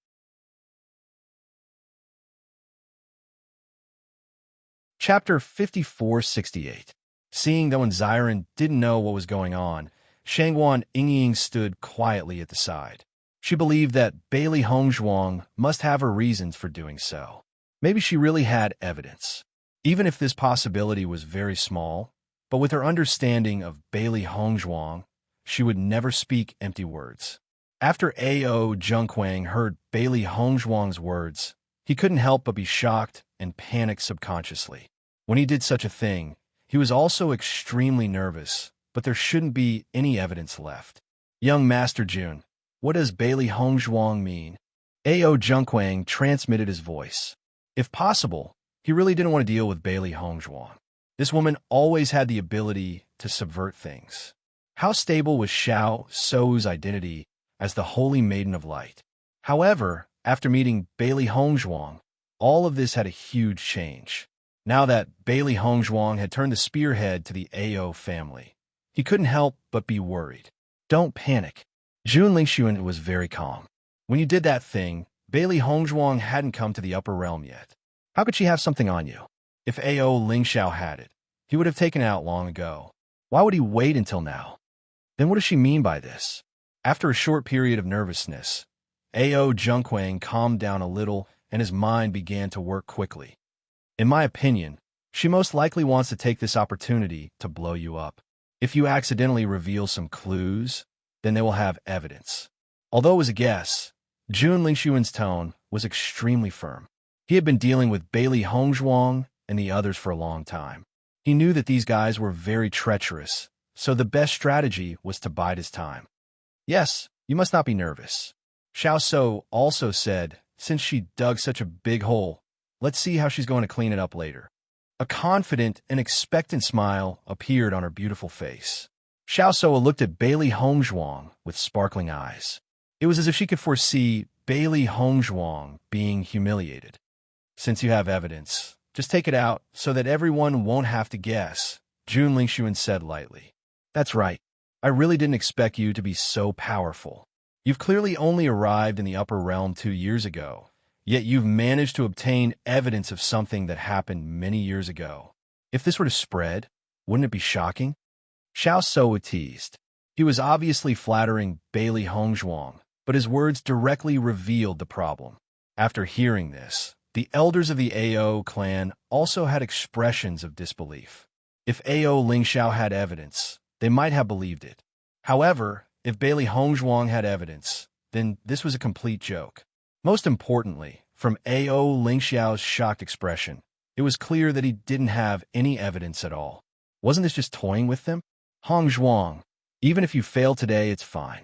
S1: Chapter 5468. Seeing that when Xiren didn't know what was going on, Shangguan Yingying stood quietly at the side. She believed that Bailey Hongzhuang must have her reasons for doing so. Maybe she really had evidence. Even if this possibility was very small, but with her understanding of Bailey Hongzhuang, she would never speak empty words. After A.O. Junquang heard Bailey Hongzhuang's words, he couldn't help but be shocked and panicked subconsciously. When he did such a thing, he was also extremely nervous, but there shouldn't be any evidence left. Young Master Jun, what does Bailey Hongzhuang mean? A.O. Junquang transmitted his voice. If possible, he really didn't want to deal with Bailey Hongzhuang. This woman always had the ability to subvert things. How stable was Xiao Sou's identity as the Holy Maiden of Light? However, after meeting Bailey Hongzhuang, all of this had a huge change. Now that Bailey Hongzhuang had turned the spearhead to the A.O. family, he couldn't help but be worried. Don't panic. Jun Lingxuan was very calm. When you did that thing, Bailey Hongzhuang hadn't come to the upper realm yet. How could she have something on you? If A.O. Lingxiao had it, he would have taken it out long ago. Why would he wait until now? Then what does she mean by this? After a short period of nervousness, A.O. Junquang calmed down a little and his mind began to work quickly. In my opinion, she most likely wants to take this opportunity to blow you up. If you accidentally reveal some clues, then they will have evidence. Although it was a guess, Jun Lingxuan's tone was extremely firm. He had been dealing with Bailey Hongzhuang and the others for a long time. He knew that these guys were very treacherous, so the best strategy was to bide his time. Yes, you must not be nervous. Xiao Sou also said, since she dug such a big hole, let's see how she's going to clean it up later. A confident and expectant smile appeared on her beautiful face. Xiao Sou looked at Bailey Hongzhuang with sparkling eyes. It was as if she could foresee Bailey Hongzhuang being humiliated. Since you have evidence, just take it out so that everyone won't have to guess, Jun Lingxuan said lightly. That's right. I really didn't expect you to be so powerful. You've clearly only arrived in the upper realm 2 years ago, yet you've managed to obtain evidence of something that happened many years ago. If this were to spread, wouldn't it be shocking? Xiao Sou teased. He was obviously flattering Bailey Hongzhuang, but his words directly revealed the problem. After hearing this, the elders of the A.O. clan also had expressions of disbelief. If A.O. Lingxiao had evidence, they might have believed it. However, if Bailey Hongzhuang had evidence, then this was a complete joke. Most importantly, from A.O. Lingxiao's shocked expression, it was clear that he didn't have any evidence at all. Wasn't this just toying with them? Hongzhuang, even if you fail today, it's fine.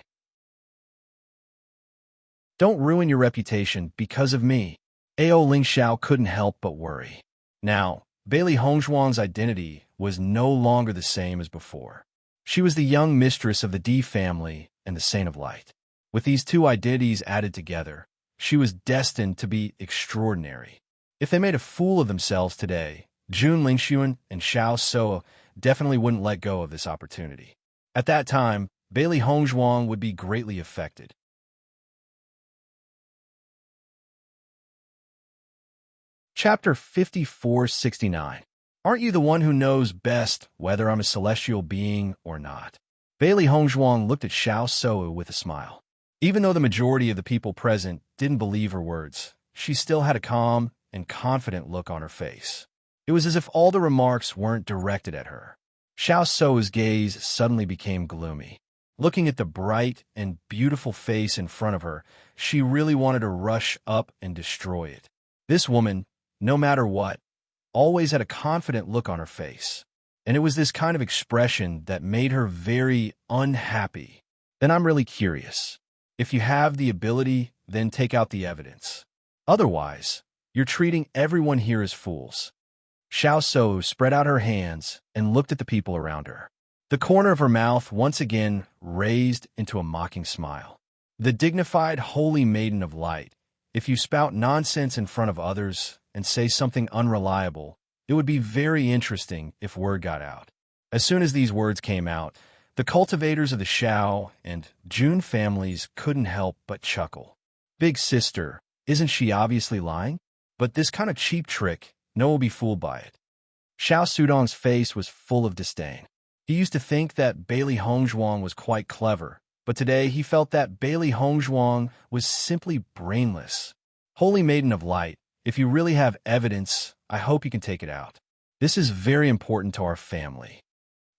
S1: Don't ruin your reputation because of me. A.O. Lingxiao couldn't help but worry. Now, Bailey Hongzhuang's identity was no longer the same as before. She was the young mistress of the D family and the Saint of Light. With these two identities added together, she was destined to be extraordinary. If they made a fool of themselves today, Jun Lingxuan and Xiao Sou definitely wouldn't let go of this opportunity. At that time, Bailey Hongzhuang would be greatly affected. Chapter 5469. Aren't you the one who knows best whether I'm a celestial being or not? Bailey Hongzhuang looked at Xiao Sou with a smile. Even though the majority of the people present didn't believe her words, she still had a calm and confident look on her face. It was as if all the remarks weren't directed at her. Xiao Sou's gaze suddenly became gloomy. Looking at the bright and beautiful face in front of her, she really wanted to rush up and destroy it. This woman, no matter what, always had a confident look on her face, and it was this kind of expression that made her very unhappy. Then I'm really curious. If you have the ability, then take out the evidence. Otherwise, you're treating everyone here as fools. Xiao Sou spread out her hands and looked at the people around her. The corner of her mouth once again raised into a mocking smile. The dignified holy maiden of light, if you spout nonsense in front of others and say something unreliable, it would be very interesting if word got out. As soon as these words came out, the cultivators of the Shao and Jun families couldn't help but chuckle. Big sister, isn't she obviously lying? But this kind of cheap trick, no one will be fooled by it. Xiao Sudong's face was full of disdain. He used to think that Bailey Hongzhuang was quite clever, but today he felt that Bailey Hongzhuang was simply brainless. Holy Maiden of Light, if you really have evidence, I hope you can take it out. This is very important to our family.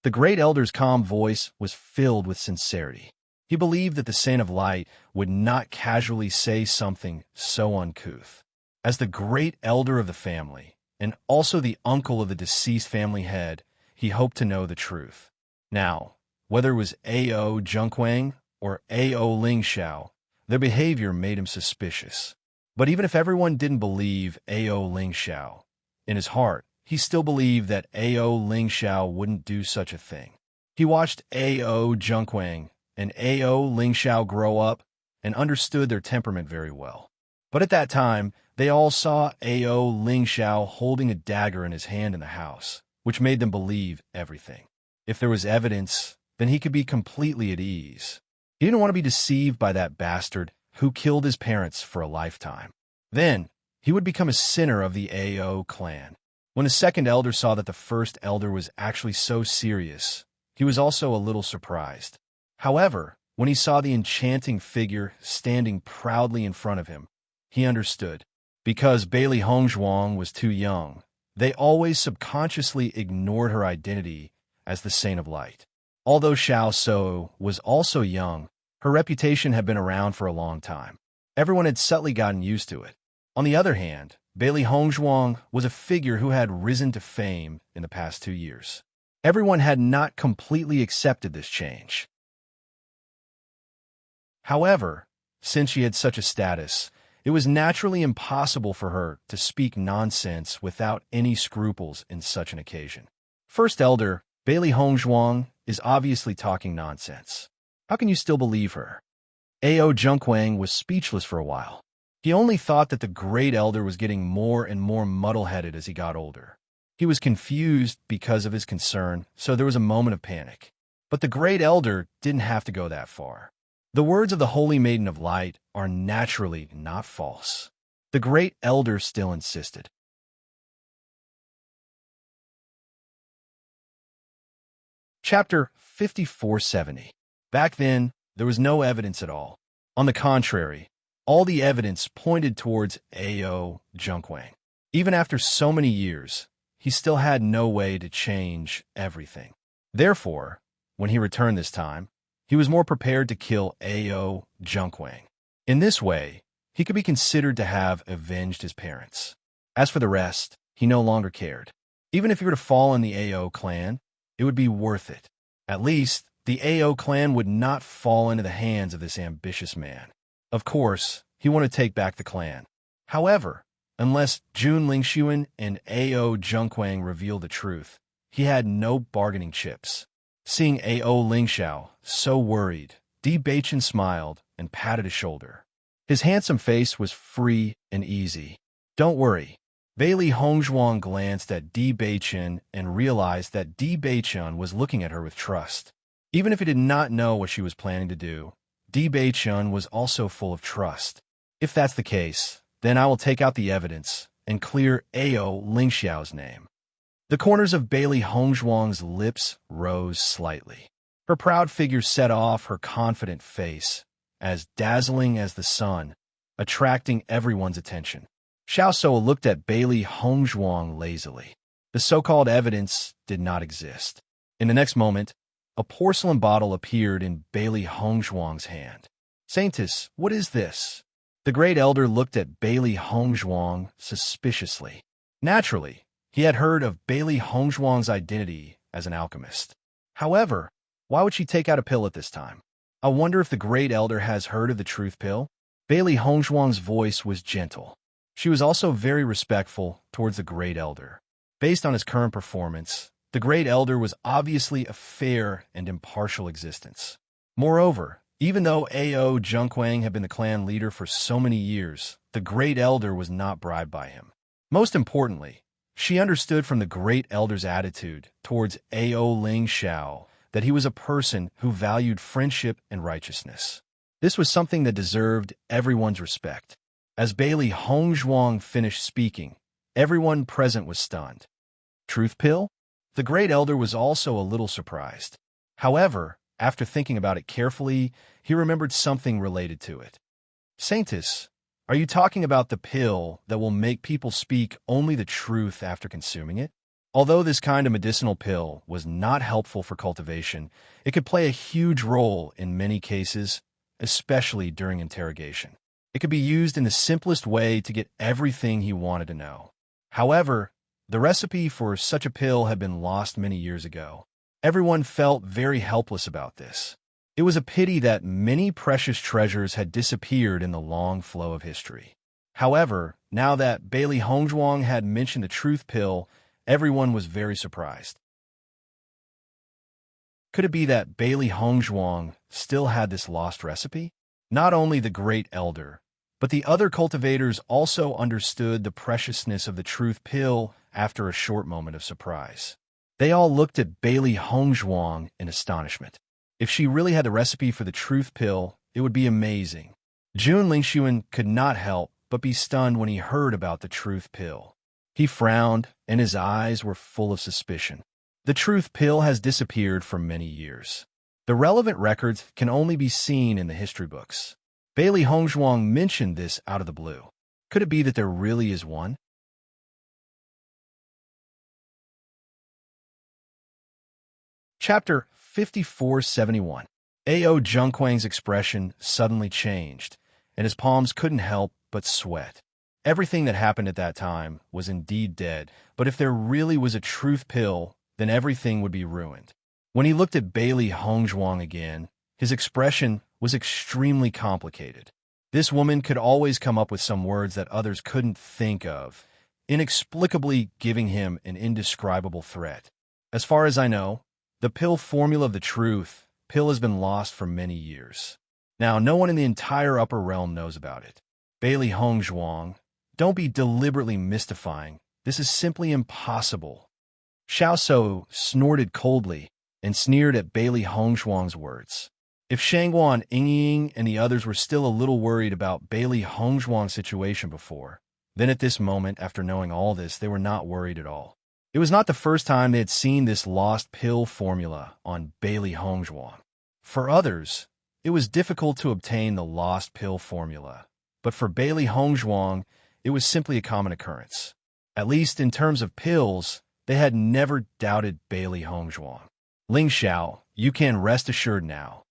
S1: The great elder's calm voice was filled with sincerity. He believed that the Saint of Light would not casually say something so uncouth. As the great elder of the family, and also the uncle of the deceased family head, he hoped to know the truth. Now, whether it was A.O. Junquang or A.O. Ling Xiao, their behavior made him suspicious. But even if everyone didn't believe A.O. Ling Xiao, in his heart, he still believed that A.O. Ling Xiao wouldn't do such a thing. He watched A.O. Junquang and A.O. Ling Xiao grow up and understood their temperament very well. But at that time, they all saw A.O. Ling Xiao holding a dagger in his hand in the house, which made them believe everything. If there was evidence, then he could be completely at ease. He didn't want to be deceived by that bastard who killed his parents for a lifetime. Then, he would become a sinner of the A.O. clan. When the second elder saw that the first elder was actually so serious, he was also a little surprised. However, when he saw the enchanting figure standing proudly in front of him, he understood. Because Bailey Hongzhuang was too young, they always subconsciously ignored her identity as the Saint of Light. Although Xiao So was also young, her reputation had been around for a long time. Everyone had subtly gotten used to it. On the other hand, Bailey Hongzhuang was a figure who had risen to fame in the past 2 years. Everyone had not completely accepted this change. However, since she had such a status, it was naturally impossible for her to speak nonsense without any scruples in such an occasion. First Elder, Bailey Hongzhuang, is obviously talking nonsense. How can you still believe her? A.O. Junquang was speechless for a while. He only thought that the great elder was getting more and more muddle-headed as he got older. He was confused because of his concern, so there was a moment of panic. But the great elder didn't have to go that far. The words of the Holy Maiden of Light are naturally not false. The great elder still insisted. Chapter 5470. Back then, there was no evidence at all. On the contrary, all the evidence pointed towards A.O. Junquang. Even after so many years, he still had no way to change everything. Therefore, when he returned this time, he was more prepared to kill A.O. Junquang. In this way, he could be considered to have avenged his parents. As for the rest, he no longer cared. Even if he were to fall in the A.O. clan, it would be worth it. At least, the A.O. clan would not fall into the hands of this ambitious man. Of course, he wanted to take back the clan. However, unless Jun Lingxuan and A.O. Junquang revealed the truth, he had no bargaining chips. Seeing A.O. Lingxiao so worried, Di Beichen smiled and patted his shoulder. His handsome face was free and easy. Don't worry. Bailey Hongzhuang glanced at Di Beichen and realized that Di Beichen was looking at her with trust. Even if he did not know what she was planning to do, Di Beichen was also full of trust. If that's the case, then I will take out the evidence and clear A.O. Lingxiao's name. The corners of Bailey Hongzhuang's lips rose slightly. Her proud figure set off her confident face, as dazzling as the sun, attracting everyone's attention. Xiao So looked at Bailey Hongzhuang lazily. The so-called evidence did not exist. In the next moment, a porcelain bottle appeared in Bailey Hongzhuang's hand. Saintess, what is this? The great elder looked at Bailey Hongzhuang suspiciously. Naturally, he had heard of Bailey Hongzhuang's identity as an alchemist. However, why would she take out a pill at this time? I wonder if the great elder has heard of the truth pill? Bailey Hongzhuang's voice was gentle. She was also very respectful towards the great elder. Based on his current performance, the great elder was obviously a fair and impartial existence. Moreover, even though A.O. Junquang had been the clan leader for so many years, the great elder was not bribed by him. Most importantly, She understood from the great elder's attitude towards Ao Ling Xiao that he was a person who valued friendship and righteousness. This was something that deserved everyone's respect. As Bailey Hongzhuang finished speaking, everyone present was stunned. Truth pill? The great elder was also a little surprised. However, after thinking about it carefully, he remembered something related to it. Saintus, are you talking about the pill that will make people speak only the truth after consuming it? Although this kind of medicinal pill was not helpful for cultivation, it could play a huge role in many cases, especially during interrogation. It could be used in the simplest way to get everything he wanted to know. However, the recipe for such a pill had been lost many years ago. Everyone felt very helpless about this. It was a pity that many precious treasures had disappeared in the long flow of history. However, now that Bailey Hongzhuang had mentioned the truth pill, everyone was very surprised. Could it be that Bailey Hongzhuang still had this lost recipe? Not only the great elder, but the other cultivators also understood the preciousness of the truth pill after a short moment of surprise. They all looked at Bailey Hongzhuang in astonishment. If she really had the recipe for the truth pill, it would be amazing. Jun Lingxuan could not help but be stunned when he heard about the truth pill. He frowned, and his eyes were full of suspicion. The truth pill has disappeared for many years. The relevant records can only be seen in the history books. Bailey Hongzhuang mentioned this out of the blue. Could it be that there really is one? Chapter 5471. Ao Zhengquang's expression suddenly changed, and his palms couldn't help but sweat. Everything that happened at that time was indeed dead, but if there really was a truth pill, then everything would be ruined. When he looked at Bailey Hongzhuang again, his expression was extremely complicated. This woman could always come up with some words that others couldn't think of, inexplicably giving him an indescribable threat. As far as I know, the pill formula of the truth pill has been lost for many years. Now, no one in the entire upper realm knows about it. Bailey Hongzhuang, don't be deliberately mystifying. This is simply impossible. Xiao Shou snorted coldly and sneered at Bailey Hongzhuang's words. If Shangguan Yingying and the others were still a little worried about Bailey Hongzhuang's situation before, then at this moment, after knowing all this, they were not worried at all. It was not the first time they had seen this lost pill formula on Bailey Hongzhuang. For others, it was difficult to obtain the lost pill formula, but for Bailey Hongzhuang, it was simply a common occurrence. At least in terms of pills, they had never doubted Bailey Hongzhuang. Ling Xiao, you can rest assured now.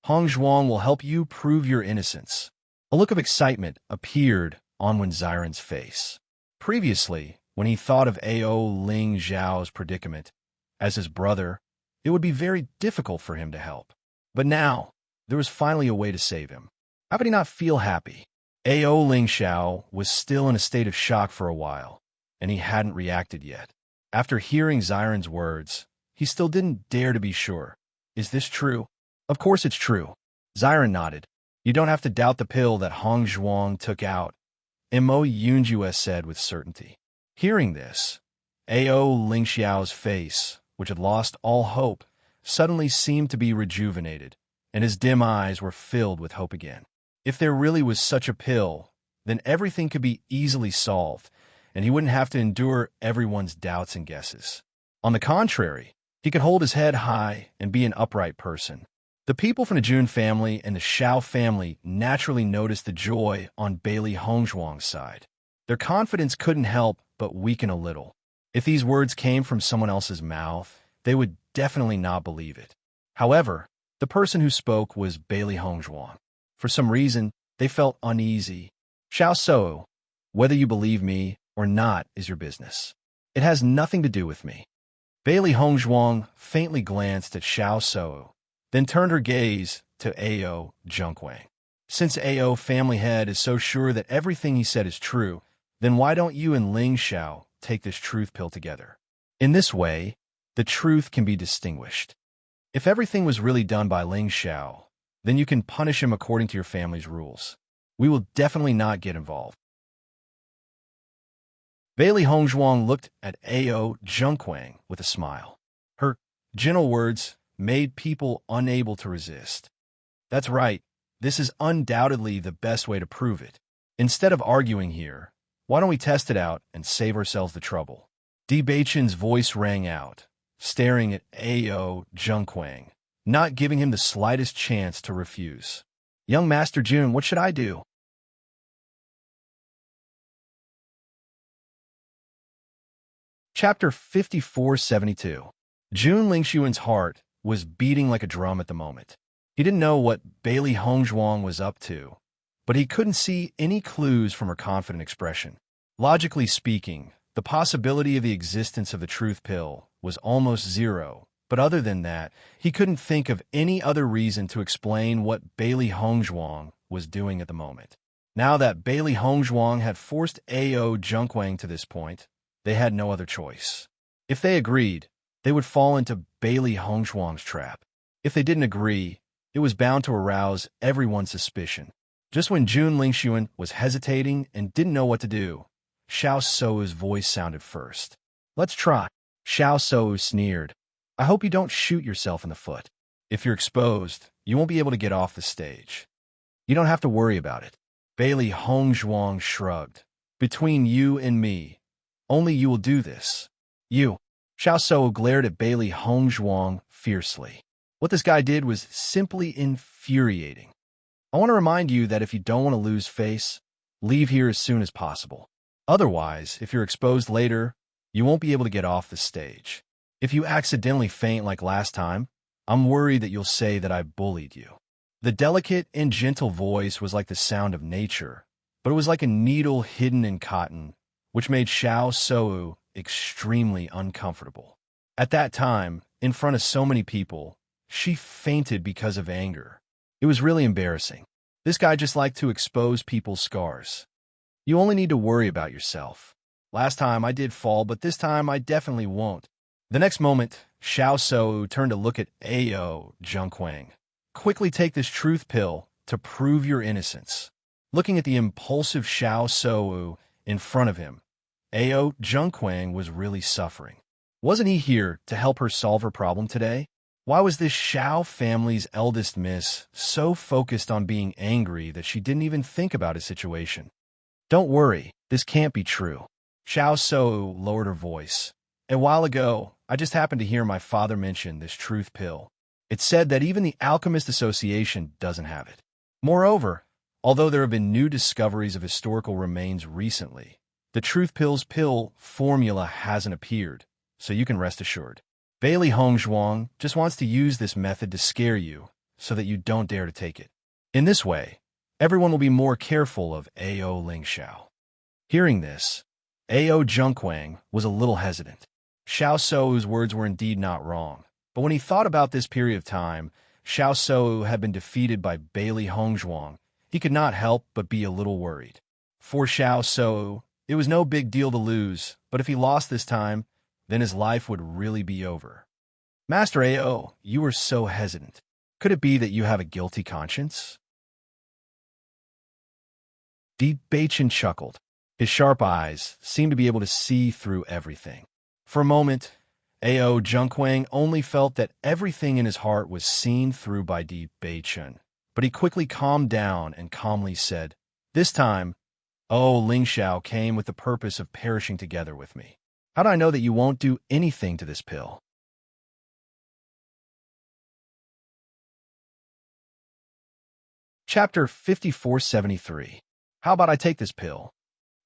S1: Hongzhuang will help you prove your innocence. A look of excitement appeared on Wen Xiren's face. Previously, when he thought of Ao Ling Xiao's predicament, as his brother, it would be very difficult for him to help. But now, there was finally a way to save him. How could he not feel happy? Ao Ling Xiao was still in a state of shock for a while, and he hadn't reacted yet. After hearing Xiren's words, he still didn't dare to be sure. Is this true? Of course it's true. Xiren nodded. You don't have to doubt the pill that Hongzhuang took out, Mo Yunjue said with certainty. Hearing this, Ao Ling Xiao's face, which had lost all hope, suddenly seemed to be rejuvenated, and his dim eyes were filled with hope again. If there really was such a pill, then everything could be easily solved, and he wouldn't have to endure everyone's doubts and guesses. On the contrary, he could hold his head high and be an upright person. The people from the Jun family and the Xiao family naturally noticed the joy on Bailey Hongzhuang's side. Their confidence couldn't help but weaken a little. If these words came from someone else's mouth, they would definitely not believe it. However, the person who spoke was Bailey Hongzhuang. For some reason, they felt uneasy. Xiao Shou, whether you believe me or not is your business. It has nothing to do with me. Bailey Hongzhuang faintly glanced at Xiao Shou, then turned her gaze to Ao Zhengquang. Since Ao family head is so sure that everything he said is true, then why don't you and Ling Xiao take this truth pill together? In this way, the truth can be distinguished. If everything was really done by Ling Xiao, then you can punish him according to your family's rules. We will definitely not get involved. Bailey Hongzhuang looked at Ao Junquang with a smile. Her gentle words made people unable to resist. That's right. This is undoubtedly the best way to prove it. Instead of arguing here, why don't we test it out and save ourselves the trouble? Di Beichen's voice rang out, staring at Ao Junquang, not giving him the slightest chance to refuse. Young Master Jun, what should I do? Chapter 5472. Jun Lingshuan's heart was beating like a drum at the moment. He didn't know what Bailey Hongzhuang was up to, but he couldn't see any clues from her confident expression. Logically speaking, the possibility of the existence of the truth pill was almost zero, but other than that, he couldn't think of any other reason to explain what Bailey Hongzhuang was doing at the moment. Now that Bailey Hongzhuang had forced Ao Junquang to this point, they had no other choice. If they agreed, they would fall into Bailey Hongzhuang's trap. If they didn't agree, it was bound to arouse everyone's suspicion. Just when Jun Lingshuan was hesitating and didn't know what to do, Xiao Sou's voice sounded first. Let's try. Xiao Sou sneered. I hope you don't shoot yourself in the foot. If you're exposed, you won't be able to get off the stage. You don't have to worry about it. Bailey Hongzhuang shrugged. Between you and me, only you will do this. You. Xiao Sou glared at Bailey Hongzhuang fiercely. What this guy did was simply infuriating. I want to remind you that if you don't want to lose face, leave here as soon as possible. Otherwise, if you're exposed later, you won't be able to get off the stage. If you accidentally faint like last time, I'm worried that you'll say that I bullied you. The delicate and gentle voice was like the sound of nature, but it was like a needle hidden in cotton, which made Xiao Sou extremely uncomfortable. At that time, in front of so many people, she fainted because of anger. It was really embarrassing. This guy just liked to expose people's scars. You only need to worry about yourself. Last time I did fall, but this time I definitely won't. The next moment, Xiao Sou turned to look at Ao Junquang. Quickly take this truth pill to prove your innocence. Looking at the impulsive Xiao Sou in front of him, Ao Junquang was really suffering. Wasn't he here to help her solve her problem today? Why was this Xiao family's eldest miss so focused on being angry that she didn't even think about his situation? Don't worry, this can't be true. Xiao Sou lowered her voice. A while ago, I just happened to hear my father mention this truth pill. It said that even the Alchemist Association doesn't have it. Moreover, although there have been new discoveries of historical remains recently, the truth pill's pill formula hasn't appeared, so you can rest assured. Bailey Hongzhuang just wants to use this method to scare you so that you don't dare to take it. In this way, everyone will be more careful of Ao Lingxiao. Hearing this, Ao Junquang was a little hesitant. Xiao Sou's words were indeed not wrong, but when he thought about this period of time, Xiao Sou had been defeated by Bailey Hongzhuang, he could not help but be a little worried. For Xiao Sou, it was no big deal to lose, but if he lost this time, then his life would really be over. Master Ao, you were so hesitant. Could it be that you have a guilty conscience? Di Beichen chuckled. His sharp eyes seemed to be able to see through everything. For a moment, Ao Junquang only felt that everything in his heart was seen through by Di Beichen, but he quickly calmed down and calmly said, This time, Ao Lingxiao came with the purpose of perishing together with me. How do I know that you won't do anything to this pill? Chapter 5473. How about I take this pill?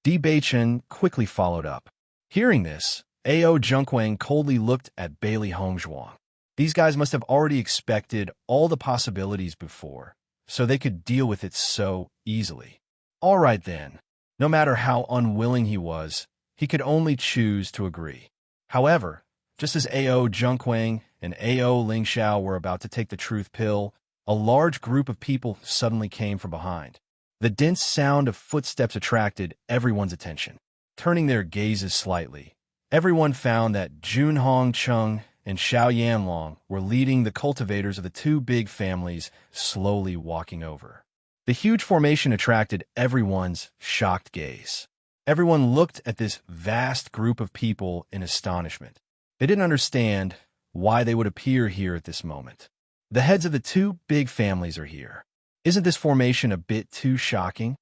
S1: Di Beichen quickly followed up. Hearing this, Ao Junquang coldly looked at Bailey Hongzhuang. These guys must have already expected all the possibilities before, so they could deal with it so easily. All right then. No matter how unwilling he was, he could only choose to agree. However, just as Ao Junquang and Ao Lingxiao were about to take the truth pill, a large group of people suddenly came from behind. The dense sound of footsteps attracted everyone's attention. Turning their gazes slightly, everyone found that Jun Hongcheng and Xiao Yanlong were leading the cultivators of the two big families, slowly walking over. The huge formation attracted everyone's shocked gaze. Everyone looked at this vast group of people in astonishment. They didn't understand why they would appear here at this moment. The heads of the two big families are here. Isn't this formation a bit too shocking?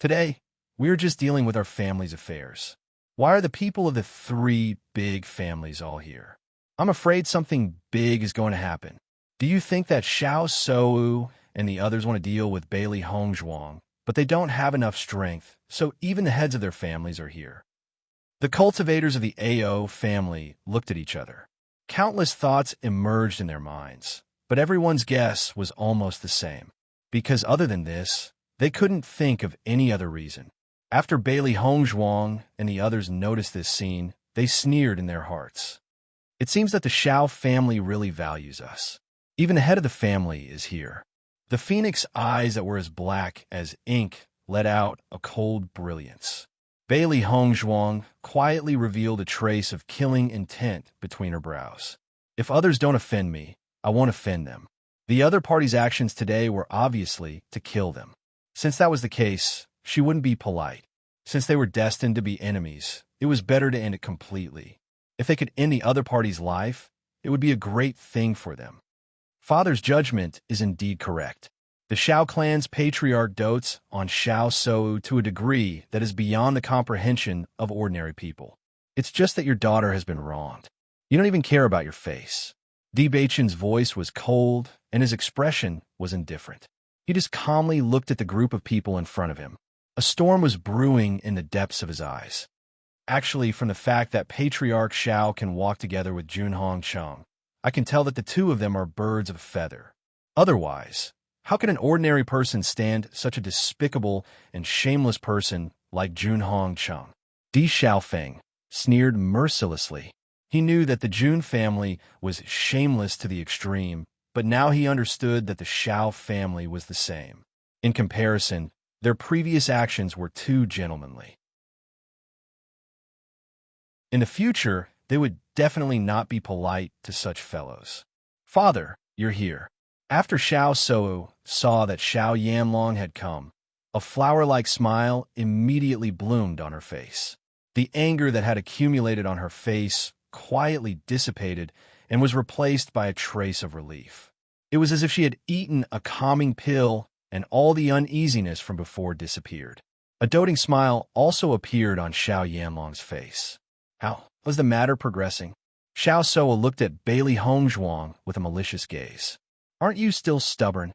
S1: Today, we're just dealing with our family's affairs. Why are the people of the three big families all here? I'm afraid something big is going to happen. Do you think that Xiao Sou and the others want to deal with Bailey Hongzhuang, but they don't have enough strength, so even the heads of their families are here? The cultivators of the AO family looked at each other. Countless thoughts emerged in their minds, but everyone's guess was almost the same. Because other than this, they couldn't think of any other reason. After Bailey Hongzhuang and the others noticed this scene, they sneered in their hearts. It seems that the Xiao family really values us. Even the head of the family is here. The phoenix eyes that were as black as ink let out a cold brilliance. Bailey Hongzhuang quietly revealed a trace of killing intent between her brows. If others don't offend me, I won't offend them. The other party's actions today were obviously to kill them. Since that was the case, she wouldn't be polite. Since they were destined to be enemies, it was better to end it completely. If they could end the other party's life, it would be a great thing for them. Father's judgment is indeed correct. The Xiao clan's patriarch dotes on Xiao Sou to a degree that is beyond the comprehension of ordinary people. It's just that your daughter has been wronged. You don't even care about your face. Bewitching's voice was cold, and his expression was indifferent. He just calmly looked at the group of people in front of him. A storm was brewing in the depths of his eyes. Actually, from the fact that Patriarch Xiao can walk together with Junhong Cheng, I can tell that the two of them are birds of a feather. Otherwise, how can an ordinary person stand such a despicable and shameless person like Junhong Cheng? Di Xiaofeng sneered mercilessly. He knew that the Jun family was shameless to the extreme, but now he understood that the Xiao family was the same. In comparison, their previous actions were too gentlemanly. In the future, they would definitely not be polite to such fellows. Father, you're here. After Xiao Sou saw that Xiao Yanlong had come, a flower-like smile immediately bloomed on her face. The anger that had accumulated on her face quietly dissipated and was replaced by a trace of relief. It was as if she had eaten a calming pill and all the uneasiness from before disappeared. A doting smile also appeared on Xiao Yanlong's face. How was the matter progressing? Xiao Sou looked at Bailey Hongzhuang with a malicious gaze. Aren't you still stubborn?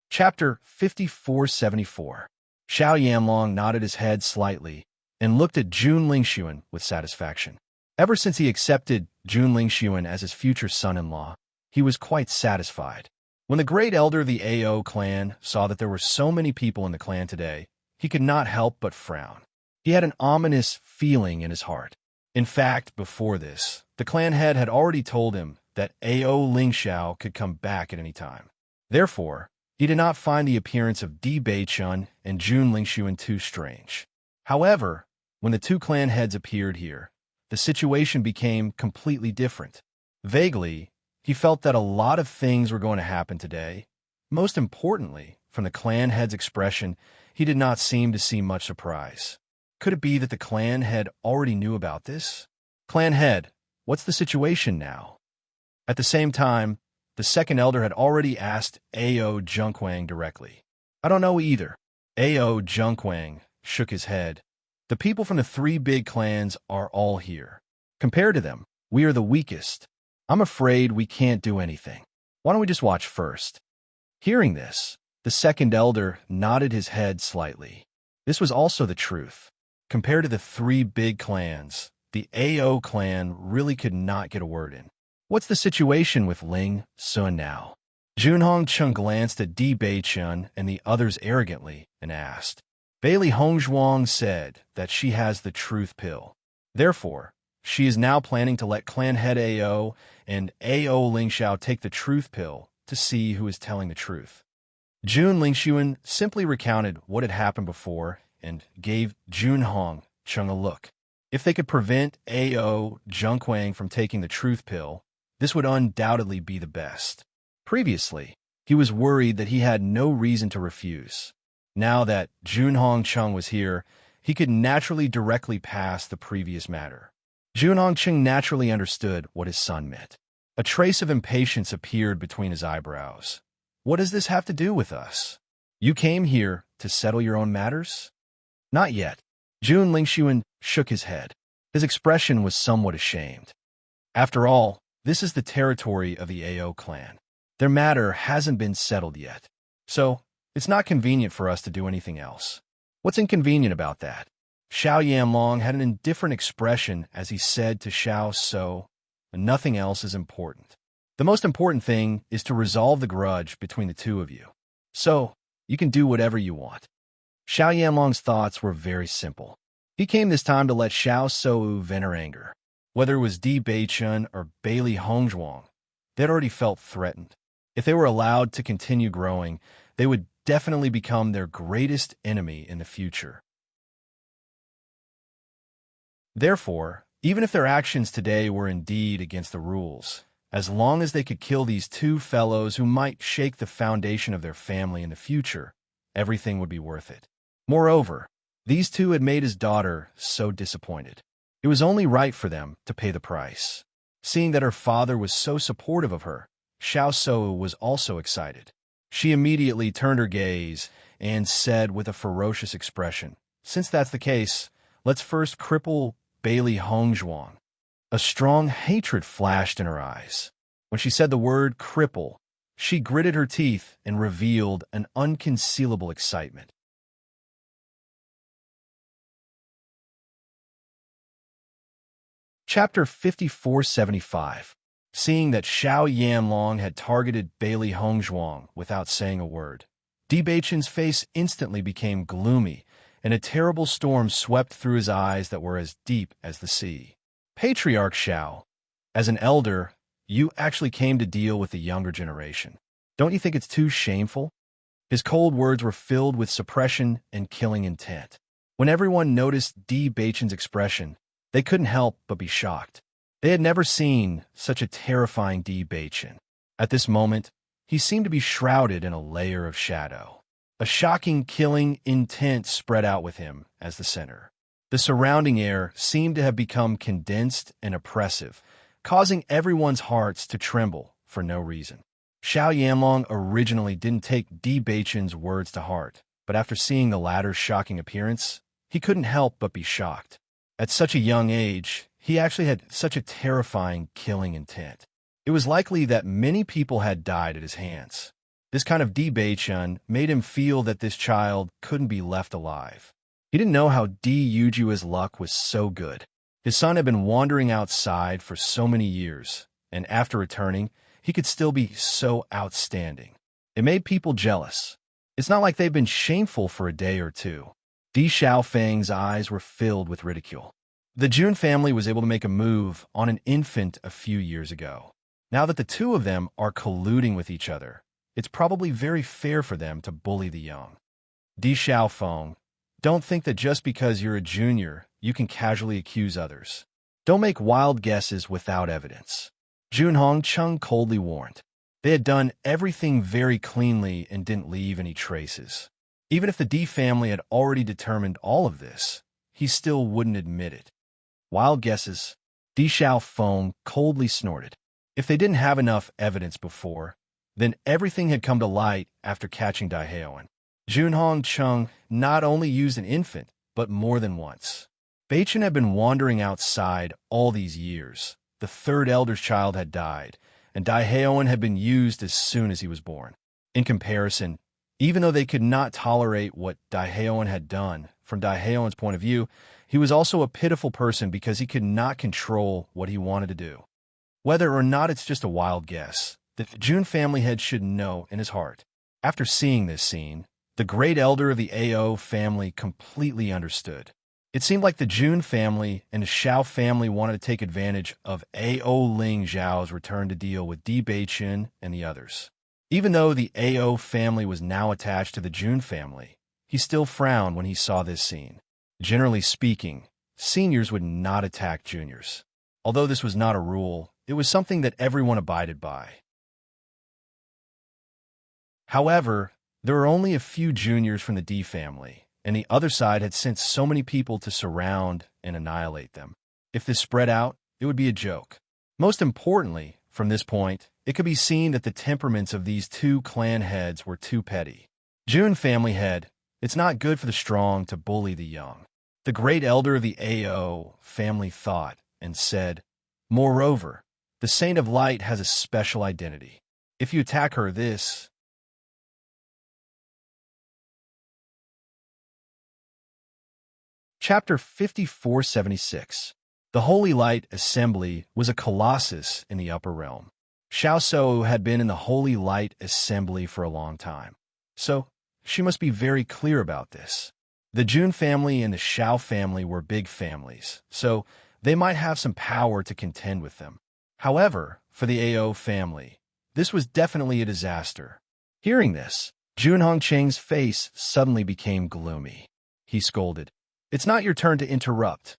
S1: Chapter 5474. Xiao Yanlong nodded his head slightly and looked at Jun Lingxuan with satisfaction. Ever since he accepted Jun Lingxuan as his future son-in-law, he was quite satisfied. When the great elder of the AO clan saw that there were so many people in the clan today, he could not help but frown. He had an ominous feeling in his heart. In fact, before this, the clan head had already told him that AO Lingxiao could come back at any time. Therefore, he did not find the appearance of Di Beichun and Jun Lingxuan too strange. However, when the two clan heads appeared here, the situation became completely different. Vaguely, he felt that a lot of things were going to happen today. Most importantly, from the clan head's expression, he did not seem to see much surprise. Could it be that the clan head already knew about this? Clan head, what's the situation now? At the same time, the second elder had already asked Ao Junquang directly. I don't know either. Ao Junquang shook his head. The people from the three big clans are all here. Compared to them, we are the weakest. I'm afraid we can't do anything. Why don't we just watch first? Hearing this, the second elder nodded his head slightly. This was also the truth. Compared to the three big clans, the AO clan really could not get a word in. What's the situation with Ling Sun now? Junhong Cheng glanced at Di Beichun and the others arrogantly and asked. Bailey Hongzhuang said that she has the truth pill. Therefore, she is now planning to let clan head AO and AO Lingxiao take the truth pill to see who is telling the truth. Jun Lingxuan simply recounted what had happened before and gave Junhong Cheng a look. If they could prevent AO Junquang from taking the truth pill, this would undoubtedly be the best. Previously, He was worried that he had no reason to refuse. Now that Junhong Chung was here, he could naturally directly pass the previous matter. Junhong Chung naturally understood what his son meant. A trace of impatience appeared between his eyebrows. What does this have to do with us? You came here to settle your own matters? Not yet. Jun Lingxuan shook his head. His expression was somewhat ashamed. After all, this is the territory of the AO clan. Their matter hasn't been settled yet. So, it's not convenient for us to do anything else. What's inconvenient about that? Xiao Yanlong had an indifferent expression as he said to Xiao So, nothing else is important. The most important thing is to resolve the grudge between the two of you. So, you can do whatever you want. Xiao Yanlong's thoughts were very simple. He came this time to let Xiao So vent her anger. Whether it was Di Beichun or Bailey Hongzhuang, they'd already felt threatened. If they were allowed to continue growing, they would definitely become their greatest enemy in the future. Therefore, even if their actions today were indeed against the rules, as long as they could kill these two fellows who might shake the foundation of their family in the future, everything would be worth it. Moreover, these two had made his daughter so disappointed. It was only right for them to pay the price. Seeing that her father was so supportive of her, Xiao So was also excited. She immediately turned her gaze and said with a ferocious expression, "Since that's the case, let's first cripple Bailey Hongzhuang." A strong hatred flashed in her eyes. When she said the word cripple, she gritted her teeth and revealed an unconcealable excitement. Chapter 5475. Seeing that Xiao Yanlong had targeted Bailey Hongzhuang without saying a word, Di Beichun's face instantly became gloomy, and a terrible storm swept through his eyes that were as deep as the sea. Patriarch Xiao, as an elder, you actually came to deal with the younger generation. Don't you think it's too shameful? His cold words were filled with suppression and killing intent. When everyone noticed Di Beichun's expression, they couldn't help but be shocked. They had never seen such a terrifying Di Beichun. At this moment, he seemed to be shrouded in a layer of shadow. A shocking, killing intent spread out with him as the center. The surrounding air seemed to have become condensed and oppressive, causing everyone's hearts to tremble for no reason. Xiao Yanlong originally didn't take Di Beichun's words to heart, but after seeing the latter's shocking appearance, he couldn't help but be shocked. At such a young age, he actually had such a terrifying, killing intent. It was likely that many people had died at his hands. This kind of Di Beichun made him feel that this child couldn't be left alive. He didn't know how Di Yujua's luck was so good. His son had been wandering outside for so many years, and after returning, he could still be so outstanding. It made people jealous. It's not like they've been shameful for a day or two. Di Xiaofeng's eyes were filled with ridicule. The Jun family was able to make a move on an infant a few years ago. Now that the two of them are colluding with each other, it's probably very fair for them to bully the young. Di Xiaofeng, don't think that just because you're a junior, you can casually accuse others. Don't make wild guesses without evidence. Junhong Chung coldly warned. They had done everything very cleanly and didn't leave any traces. Even if the Di family had already determined all of this, he still wouldn't admit it. Wild guesses. Di Xiaofeng coldly snorted. If they didn't have enough evidence before, then everything had come to light after catching Dai Heoan. Junhong Chung not only used an infant, but more than once. Beichun had been wandering outside all these years. The third elder's child had died, and Dai Heoan had been used as soon as he was born. In comparison, even though they could not tolerate what Dai Heoan had done, from Dai Heoan's point of view, he was also a pitiful person because he could not control what he wanted to do. Whether or not it's just a wild guess, the Jun family head should know in his heart. After seeing this scene, the great elder of the AO family completely understood. It seemed like the Jun family and the Xiao family wanted to take advantage of AO Ling Zhao's return to deal with Di Beichun and the others. Even though the AO family was now attached to the Jun family, he still frowned when he saw this scene. Generally speaking, seniors would not attack juniors. Although this was not a rule, it was something that everyone abided by. However, there were only a few juniors from the D family, and the other side had sent so many people to surround and annihilate them. If this spread out, it would be a joke. Most importantly, from this point, it could be seen that the temperaments of these two clan heads were too petty. June family head, it's not good for the strong to bully the young. The great elder of the AO family thought and said, moreover, the Saint of Light has a special identity. If you attack her, this... Chapter 5476. The Holy Light Assembly was a colossus in the upper realm. Xiao Shou had been in the Holy Light Assembly for a long time, so she must be very clear about this. The Jun family and the Xiao family were big families, so they might have some power to contend with them. However, for the AO family, this was definitely a disaster. Hearing this, Jun Hongqing's face suddenly became gloomy. He scolded, "It's not your turn to interrupt."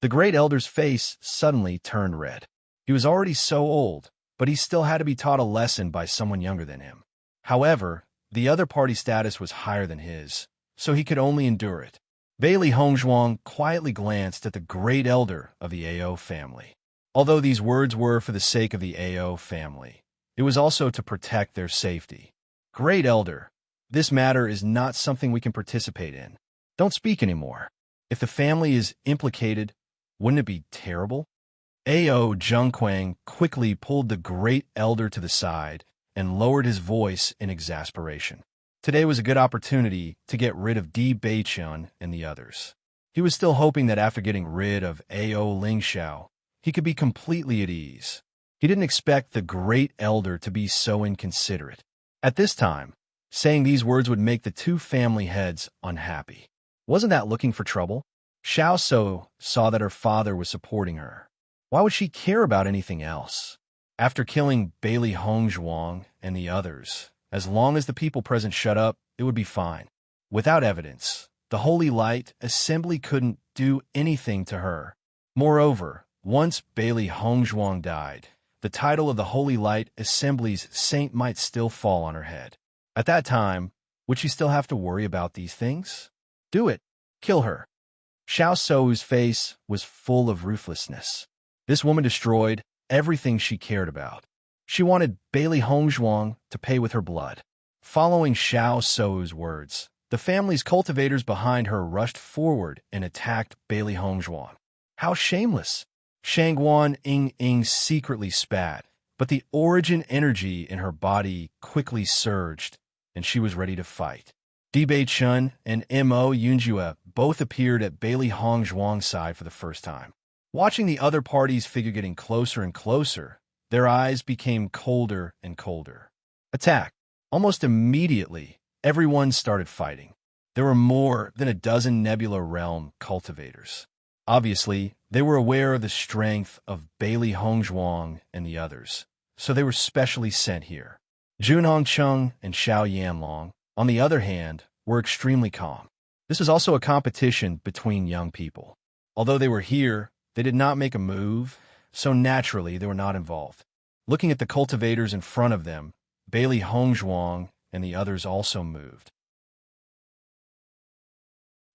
S1: The great elder's face suddenly turned red. He was already so old, but he still had to be taught a lesson by someone younger than him. However, the other party's status was higher than his, so he could only endure it. Bailey Hongzhuang quietly glanced at the great elder of the AO family. Although these words were for the sake of the AO family, it was also to protect their safety. Great elder, this matter is not something we can participate in. Don't speak anymore. If the family is implicated, wouldn't it be terrible? AO Zhengquang quickly pulled the great elder to the side and lowered his voice in exasperation. Today was a good opportunity to get rid of Di Beichun and the others. He was still hoping that after getting rid of AO Lingxiao, he could be completely at ease. He didn't expect the great elder to be so inconsiderate. At this time, saying these words would make the two family heads unhappy. Wasn't that looking for trouble? Xiao Shou saw that her father was supporting her. Why would she care about anything else? After killing Bailey Hongzhuang and the others, as long as the people present shut up, it would be fine. Without evidence, the Holy Light Assembly couldn't do anything to her. Moreover, once Bailey Hongzhuang died, the title of the Holy Light Assembly's saint might still fall on her head. At that time, would she still have to worry about these things? Do it. Kill her. Xiao Shou's face was full of ruthlessness. This woman destroyed everything she cared about. She wanted Bailey Hongzhuang to pay with her blood. Following Xiao Shou's words, the family's cultivators behind her rushed forward and attacked Bailey Hongzhuang. How shameless! Shangguan Ying secretly spat, but the origin energy in her body quickly surged, and she was ready to fight. Di Beichun and Mo Yunjue both appeared at Bailey Hongzhuang's side for the first time. Watching the other party's figure getting closer and closer, their eyes became colder and colder. Attack! Almost immediately, everyone started fighting. There were more than a dozen Nebula Realm cultivators. Obviously, they were aware of the strength of Bailey Hongzhuang and the others, so they were specially sent here. Jun Hongcheng and Xiao Yanlong, on the other hand, were extremely calm. This was also a competition between young people. Although they were here, they did not make a move, so naturally they were not involved. Looking at the cultivators in front of them, Bailey Hongzhuang and the others also moved.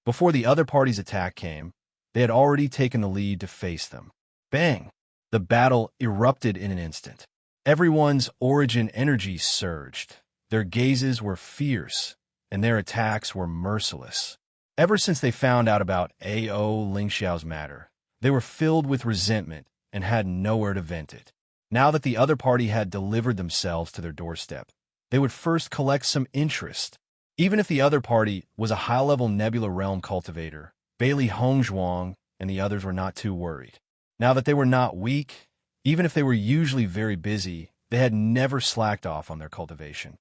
S1: Before the other party's attack came, they had already taken the lead to face them. Bang! The battle erupted in an instant. Everyone's origin energy surged. Their gazes were fierce, and their attacks were merciless. Ever since they found out about A.O. Lingxiao's matter, they were filled with resentment and had nowhere to vent it. Now that the other party had delivered themselves to their doorstep, they would first collect some interest. Even if the other party was a high-level Nebula Realm cultivator, Bailey Hongzhuang and the others were not too worried. Now that they were not weak, even if they were usually very busy, they had never slacked off on their cultivation.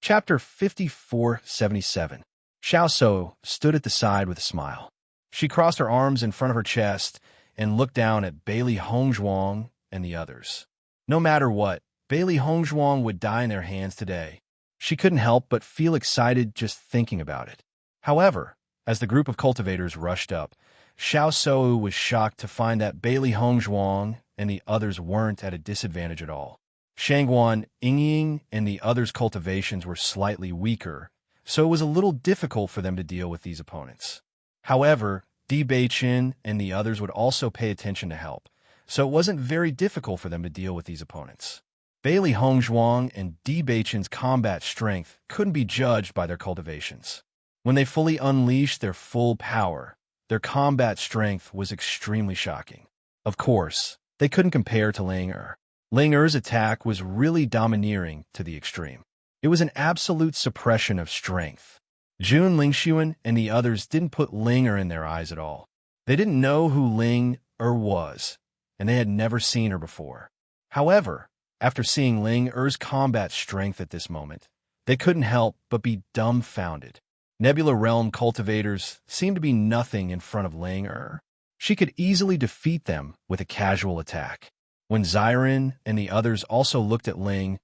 S1: Chapter 5477. Xiao Shou stood at the side with a smile. She crossed her arms in front of her chest and looked down at Bailey Hongzhuang and the others. No matter what, Bailey Hongzhuang would die in their hands today. She couldn't help but feel excited just thinking about it. However, as the group of cultivators rushed up, Xiao Shou was shocked to find that Bailey Hongzhuang and the others weren't at a disadvantage at all. Shangguan, Yingying, and the others' cultivations were slightly weaker, so it was a little difficult for them to deal with these opponents. However, Di Beichin and the others would also pay attention to help, so it wasn't very difficult for them to deal with these opponents. Bailey Hongzhuang and Di Beichin's combat strength couldn't be judged by their cultivations. When they fully unleashed their full power, their combat strength was extremely shocking. Of course, they couldn't compare to Ling Er. Ling Er's attack was really domineering to the extreme. It was an absolute suppression of strength. Jun Lingxuan and the others didn't put Ling Er in their eyes at all. They didn't know who Ling Er was, and they had never seen her before. However, after seeing Ling Er's combat strength at this moment, they couldn't help but be dumbfounded. Nebula Realm cultivators seemed to be nothing in front of Ling Er. She could easily defeat them with a casual attack. When Xiren and the others also looked at Ling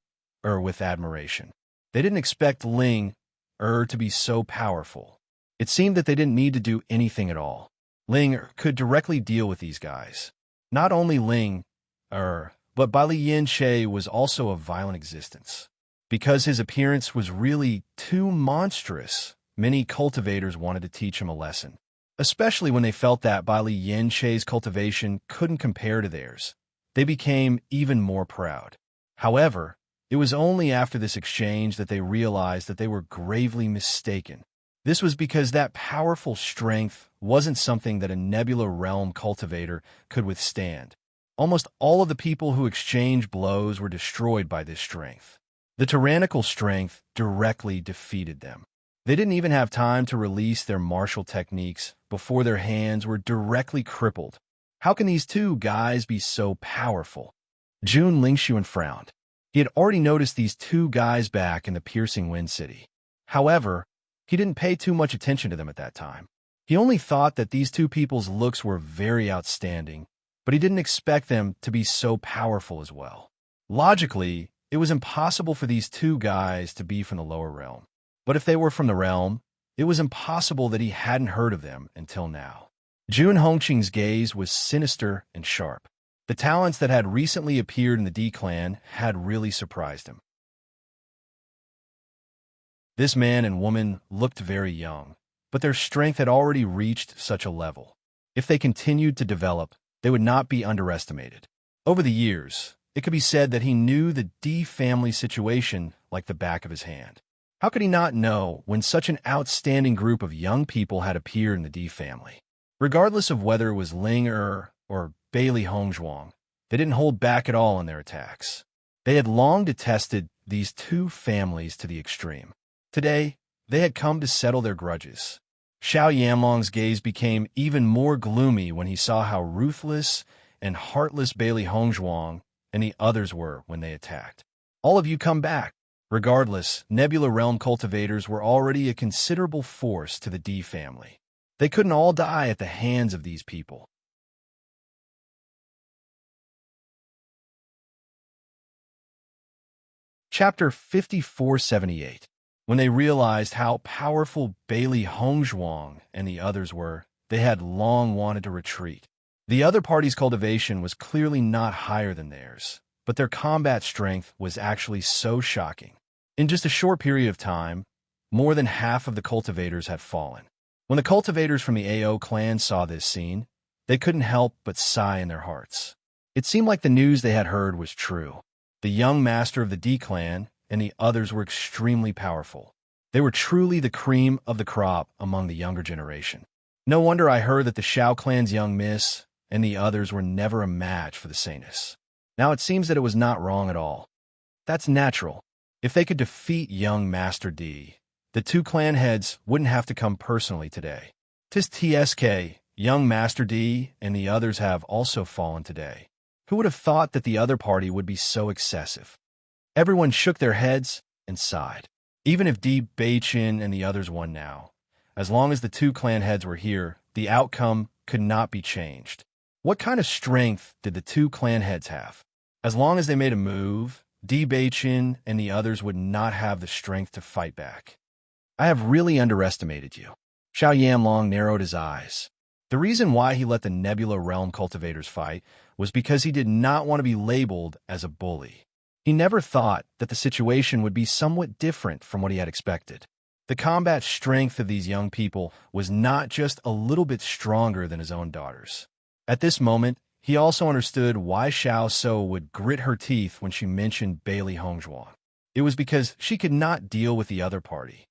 S1: Er with admiration. They didn't expect Ling Er to be so powerful. It seemed that they didn't need to do anything at all. Ling Er could directly deal with these guys. Not only Ling Er, but Bali Yin Che was also of violent existence. Because his appearance was really too monstrous, many cultivators wanted to teach him a lesson. Especially when they felt that Bali Yin Che's cultivation couldn't compare to theirs. They became even more proud. However, it was only after this exchange that they realized that they were gravely mistaken. This was because that powerful strength wasn't something that a Nebula Realm cultivator could withstand. Almost all of the people who exchanged blows were destroyed by this strength. The tyrannical strength directly defeated them. They didn't even have time to release their martial techniques before their hands were directly crippled. How can these two guys be so powerful? Jun Lingxuan frowned. He had already noticed these two guys back in the Piercing Wind City. However, he didn't pay too much attention to them at that time. He only thought that these two people's looks were very outstanding, but he didn't expect them to be so powerful as well. Logically, it was impossible for these two guys to be from the lower realm. But if they were from the realm, it was impossible that he hadn't heard of them until now. Jun Hongqing's gaze was sinister and sharp. The talents that had recently appeared in the D clan had really surprised him. This man and woman looked very young, but their strength had already reached such a level. If they continued to develop, they would not be underestimated. Over the years, it could be said that he knew the D family situation like the back of his hand. How could he not know when such an outstanding group of young people had appeared in the D family? Regardless of whether it was Ling Er or Bailey Hongzhuang, they didn't hold back at all in their attacks. They had long detested these two families to the extreme. Today, they had come to settle their grudges. Xiao Yanlong's gaze became even more gloomy when he saw how ruthless and heartless Bailey Hongzhuang and the others were when they attacked. All of you come back. Regardless, Nebula Realm cultivators were already a considerable force to the D family. They couldn't all die at the hands of these people. Chapter 5478. When they realized how powerful Bailey Hongzhuang and the others were, they had long wanted to retreat. The other party's cultivation was clearly not higher than theirs, but their combat strength was actually so shocking. In just a short period of time, more than half of the cultivators had fallen. When the cultivators from the AO clan saw this scene, they couldn't help but sigh in their hearts. It seemed like the news they had heard was true. The young master of the D clan and the others were extremely powerful. They were truly the cream of the crop among the younger generation. No wonder I heard that the Shao clan's young miss and the others were never a match for the Saints. Now it seems that it was not wrong at all. That's natural. If they could defeat young Master D, the two clan heads wouldn't have to come personally today. Tis TSK, young Master D and the others have also fallen today. Who would have thought that the other party would be so excessive? Everyone shook their heads and sighed. Even if Di Beichin and the others won now, as long as the two clan heads were here, the outcome could not be changed. What kind of strength did the two clan heads have? As long as they made a move, Di Beichin and the others would not have the strength to fight back. I have really underestimated you. Xiao Yanlong narrowed his eyes. The reason why he let the Nebula Realm cultivators fight was because he did not want to be labeled as a bully. He never thought that the situation would be somewhat different from what he had expected. The combat strength of these young people was not just a little bit stronger than his own daughter's. At this moment, he also understood why Xiao So would grit her teeth when she mentioned Bailey Hongzhuang. It was because she could not deal with the other party.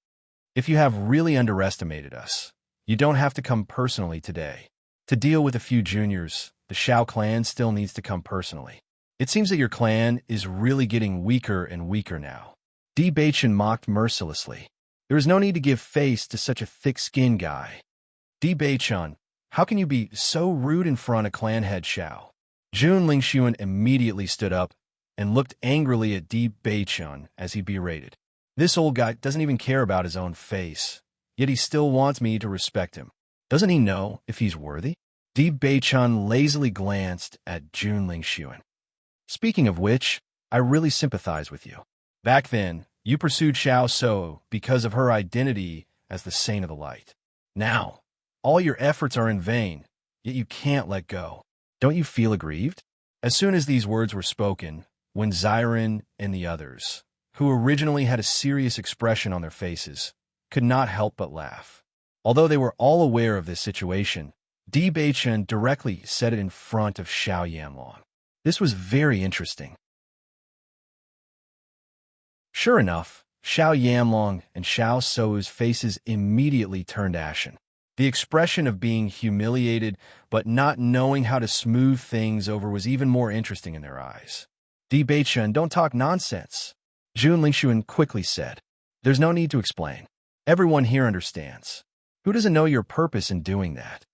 S1: If you have really underestimated us, you don't have to come personally today. To deal with a few juniors, the Xiao clan still needs to come personally. It seems that your clan is really getting weaker and weaker now. Di Baichen mocked mercilessly. There is no need to give face to such a thick-skinned guy. Di Baichen, how can you be so rude in front of clan head Xiao? Jun Lingxuan immediately stood up and looked angrily at Di Baichen as he berated. This old guy doesn't even care about his own face, yet he still wants me to respect him. Doesn't he know if he's worthy? Di Baichen lazily glanced at Jun Lingxuan. Speaking of which, I really sympathize with you. Back then, you pursued Xiao So because of her identity as the Saint of the Light. Now, all your efforts are in vain, yet you can't let go. Don't you feel aggrieved? As soon as these words were spoken, when Xiren and the others, who originally had a serious expression on their faces, could not help but laugh. Although they were all aware of this situation, Di Baichen directly said it in front of Xiao Yanlong. This was very interesting. Sure enough, Xiao Yanlong and Xiao Sou's faces immediately turned ashen. The expression of being humiliated but not knowing how to smooth things over was even more interesting in their eyes. Di Baichen, don't talk nonsense, Jun Lingxuan quickly said. There's no need to explain. Everyone here understands. Who doesn't know your purpose in doing that?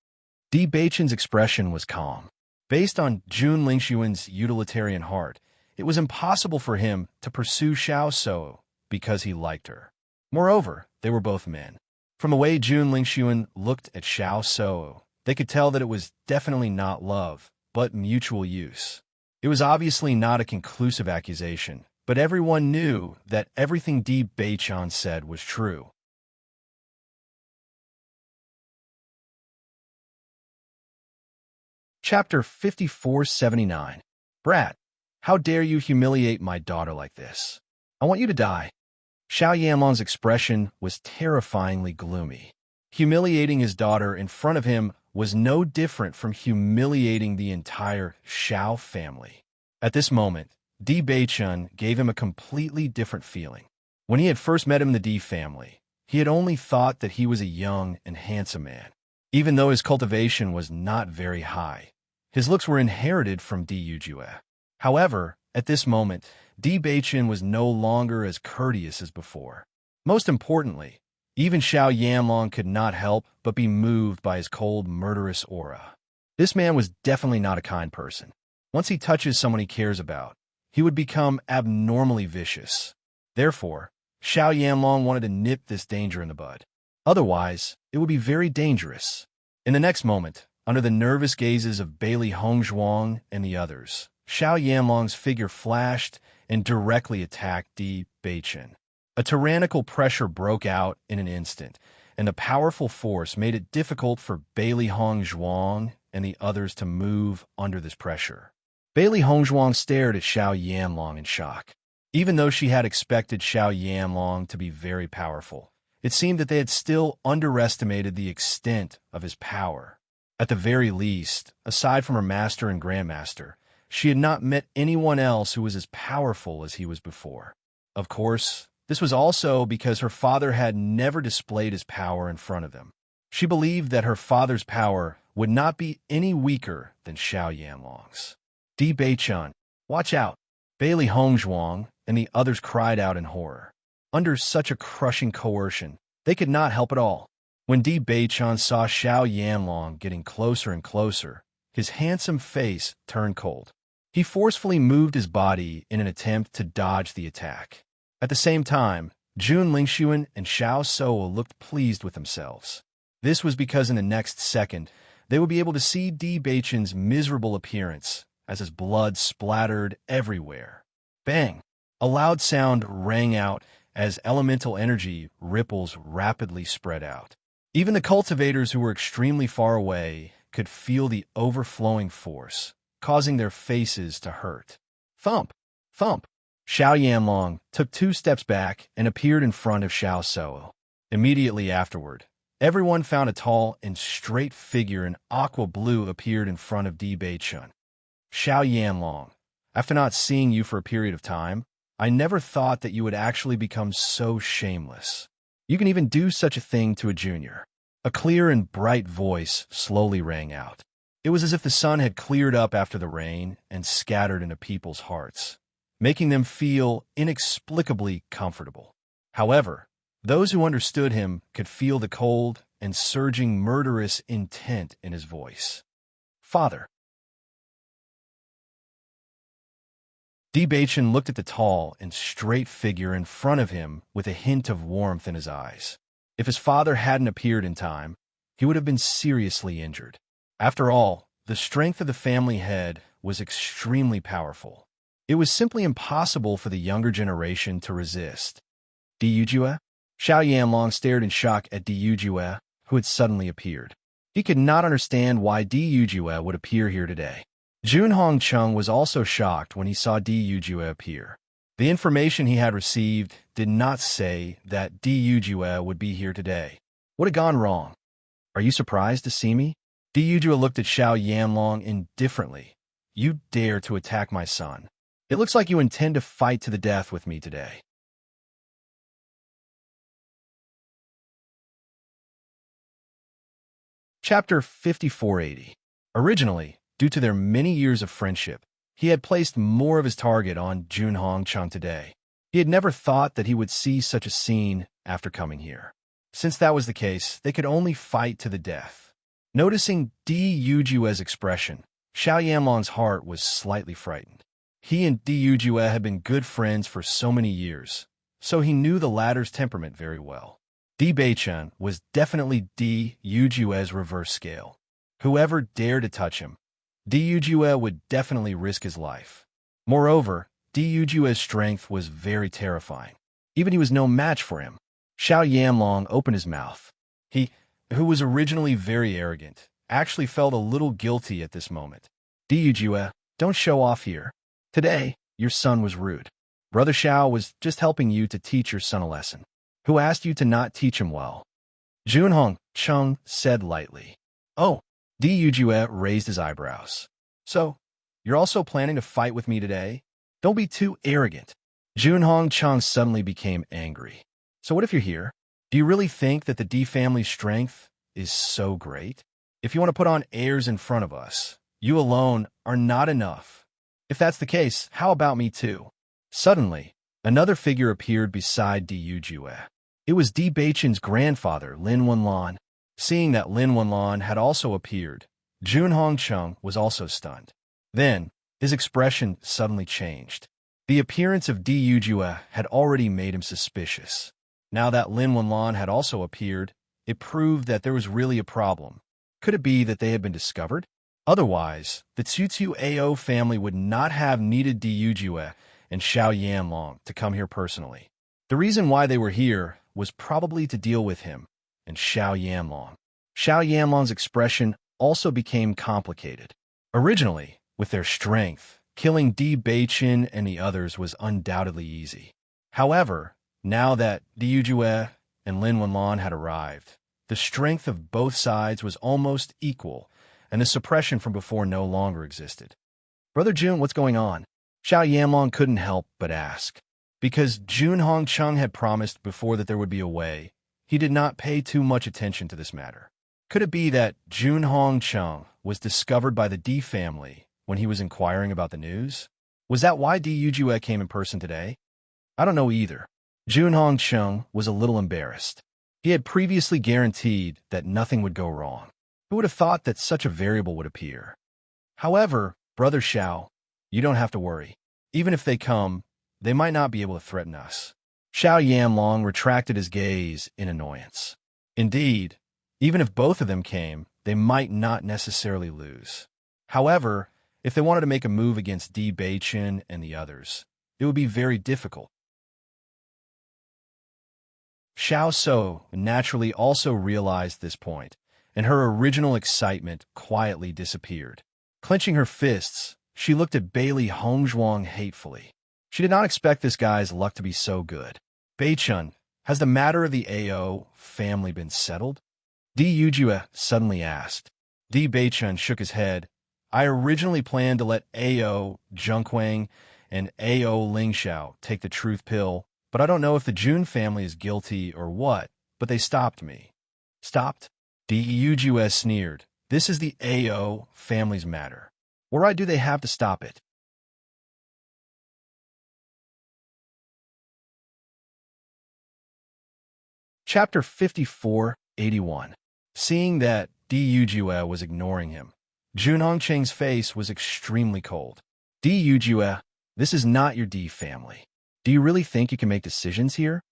S1: Di Baichen's expression was calm. Based on Jun Lingxuan's utilitarian heart, it was impossible for him to pursue Xiao So because he liked her. Moreover, they were both men. From the way Jun Lingxuan looked at Xiao So, they could tell that it was definitely not love, but mutual use. It was obviously not a conclusive accusation, but everyone knew that everything Di Baichen said was true. Chapter 5479. Brat, how dare you humiliate my daughter like this? I want you to die. Xiao Yanlong's expression was terrifyingly gloomy. Humiliating his daughter in front of him was no different from humiliating the entire Xiao family. At this moment, Di Baichen gave him a completely different feeling. When he had first met him in the Di family, he had only thought that he was a young and handsome man. Even though his cultivation was not very high, his looks were inherited from Di Yujue. However, at this moment, Di Baichen was no longer as courteous as before. Most importantly, even Xiao Yanlong could not help but be moved by his cold, murderous aura. This man was definitely not a kind person. Once he touches someone he cares about, he would become abnormally vicious. Therefore, Xiao Yanlong wanted to nip this danger in the bud. Otherwise, it would be very dangerous. In the next moment, under the nervous gazes of Bailey Hongzhuang and the others, Xiao Yanlong's figure flashed and directly attacked Di Baichen. A tyrannical pressure broke out in an instant, and the powerful force made it difficult for Bailey Hongzhuang and the others to move under this pressure. Bailey Hongzhuang stared at Xiao Yanlong in shock. Even though she had expected Xiao Yanlong to be very powerful, it seemed that they had still underestimated the extent of his power. At the very least, aside from her master and grandmaster, she had not met anyone else who was as powerful as he was before. Of course, this was also because her father had never displayed his power in front of them. She believed that her father's power would not be any weaker than Xiao Yanlong's. Di Baichen, watch out! Bailey Hongzhuang and the others cried out in horror. Under such a crushing coercion, they could not help at all. When Di Baichen saw Xiao Yanlong getting closer and closer, his handsome face turned cold. He forcefully moved his body in an attempt to dodge the attack. At the same time, Jun Lingxuan and Xiao So looked pleased with themselves. This was because in the next second, they would be able to see Di Baichen's miserable appearance as his blood splattered everywhere. Bang! A loud sound rang out as elemental energy ripples rapidly spread out. Even the cultivators who were extremely far away could feel the overflowing force, causing their faces to hurt. Thump! Thump! Xiao Yanlong took 2 steps back and appeared in front of Xiao Soo. Immediately afterward, everyone found a tall and straight figure in aqua blue appeared in front of Di Beichun. Xiao Yanlong, after not seeing you for a period of time, I never thought that you would actually become so shameless. You can even do such a thing to a junior. A clear and bright voice slowly rang out. It was as if the sun had cleared up after the rain and scattered into people's hearts, making them feel inexplicably comfortable. However, those who understood him could feel the cold and surging murderous intent in his voice. Father. Di Beichun looked at the tall and straight figure in front of him with a hint of warmth in his eyes. If his father hadn't appeared in time, he would have been seriously injured. After all, the strength of the family head was extremely powerful. It was simply impossible for the younger generation to resist. Di Yujue? Xiao Yanlong stared in shock at Di Yujue, who had suddenly appeared. He could not understand why Di Yujue would appear here today. Jun Hongcheng was also shocked when he saw Di Yujue appear. The information he had received did not say that Di Yujue would be here today. What had gone wrong? Are you surprised to see me? Di Yujue looked at Xiao Yanlong indifferently. You dare to attack my son. It looks like you intend to fight to the death with me today. Chapter 5480. Originally, due to their many years of friendship, he had placed more of his target on Jun Hongcheng today. He had never thought that he would see such a scene after coming here. Since that was the case, they could only fight to the death. Noticing Di Yujue's expression, Xiao Yanlong's heart was slightly frightened. He and Di Yujue had been good friends for so many years, so he knew the latter's temperament very well. Di Beichun was definitely Di Yujue's reverse scale. Whoever dared to touch him, Di Yujue would definitely risk his life. Moreover, Di Yujue's strength was very terrifying. Even he was no match for him. Xiao Yanlong opened his mouth. He, who was originally very arrogant, actually felt a little guilty at this moment. Di Yujue, don't show off here. Today, your son was rude. Brother Xiao was just helping you to teach your son a lesson. Who asked you to not teach him well? Jun Hongcheng said lightly. Oh, Di Yujue raised his eyebrows. So, you're also planning to fight with me today? Don't be too arrogant. Jun Hongcheng suddenly became angry. So what if you're here? Do you really think that the Di family's strength is so great? If you want to put on airs in front of us, you alone are not enough. If that's the case, how about me too? Suddenly, another figure appeared beside Di Yujue. It was Di Beichun's grandfather, Lin Wenlan. Seeing that Lin Wenlan had also appeared, Jun Hongcheng was also stunned. Then, his expression suddenly changed. The appearance of Di Yujue had already made him suspicious. Now that Lin Wenlan had also appeared, it proved that there was really a problem. Could it be that they had been discovered? Otherwise, the Tsu Ao family would not have needed Di Yujue and Xiao Yanlong to come here personally. The reason why they were here was probably to deal with him and Xiao Yanlong. Xiao Yanlong's expression also became complicated. Originally, with their strength, killing Di Beichun and the others was undoubtedly easy. However, now that Di Yujue and Lin Wenlan had arrived, the strength of both sides was almost equal, and the suppression from before no longer existed. Brother Jun, what's going on? Xiao Yanlong couldn't help but ask. Because Jun Hongcheng had promised before that there would be a way, he did not pay too much attention to this matter. Could it be that Jun Hongcheng was discovered by the Di family when he was inquiring about the news? Was that why Di Yujue came in person today? I don't know either. Jun Hongcheng was a little embarrassed. He had previously guaranteed that nothing would go wrong. Who would have thought that such a variable would appear? However, Brother Xiao, you don't have to worry. Even if they come, they might not be able to threaten us. Xiao Yanlong retracted his gaze in annoyance. Indeed, even if both of them came, they might not necessarily lose. However, if they wanted to make a move against Di Beichun and the others, it would be very difficult. Xiao So naturally also realized this point, and her original excitement quietly disappeared. Clenching her fists, she looked at Bailey Hongzhuang hatefully. She did not expect this guy's luck to be so good. Beichun, has the matter of the AO family been settled? Di Yujue suddenly asked. Di Beichun shook his head. I originally planned to let AO Junquang and AO Lingxiao take the truth pill, but I don't know if the Jun family is guilty or what, but they stopped me. Stopped? Di Yujue sneered. This is the AO family's matter. What right do they have to stop it? Chapter 54:81. Seeing that Di Yujue was ignoring him, Jun Hongqing's face was extremely cold. Di Yujue, this is not your Di family. Do you really think you can make decisions here?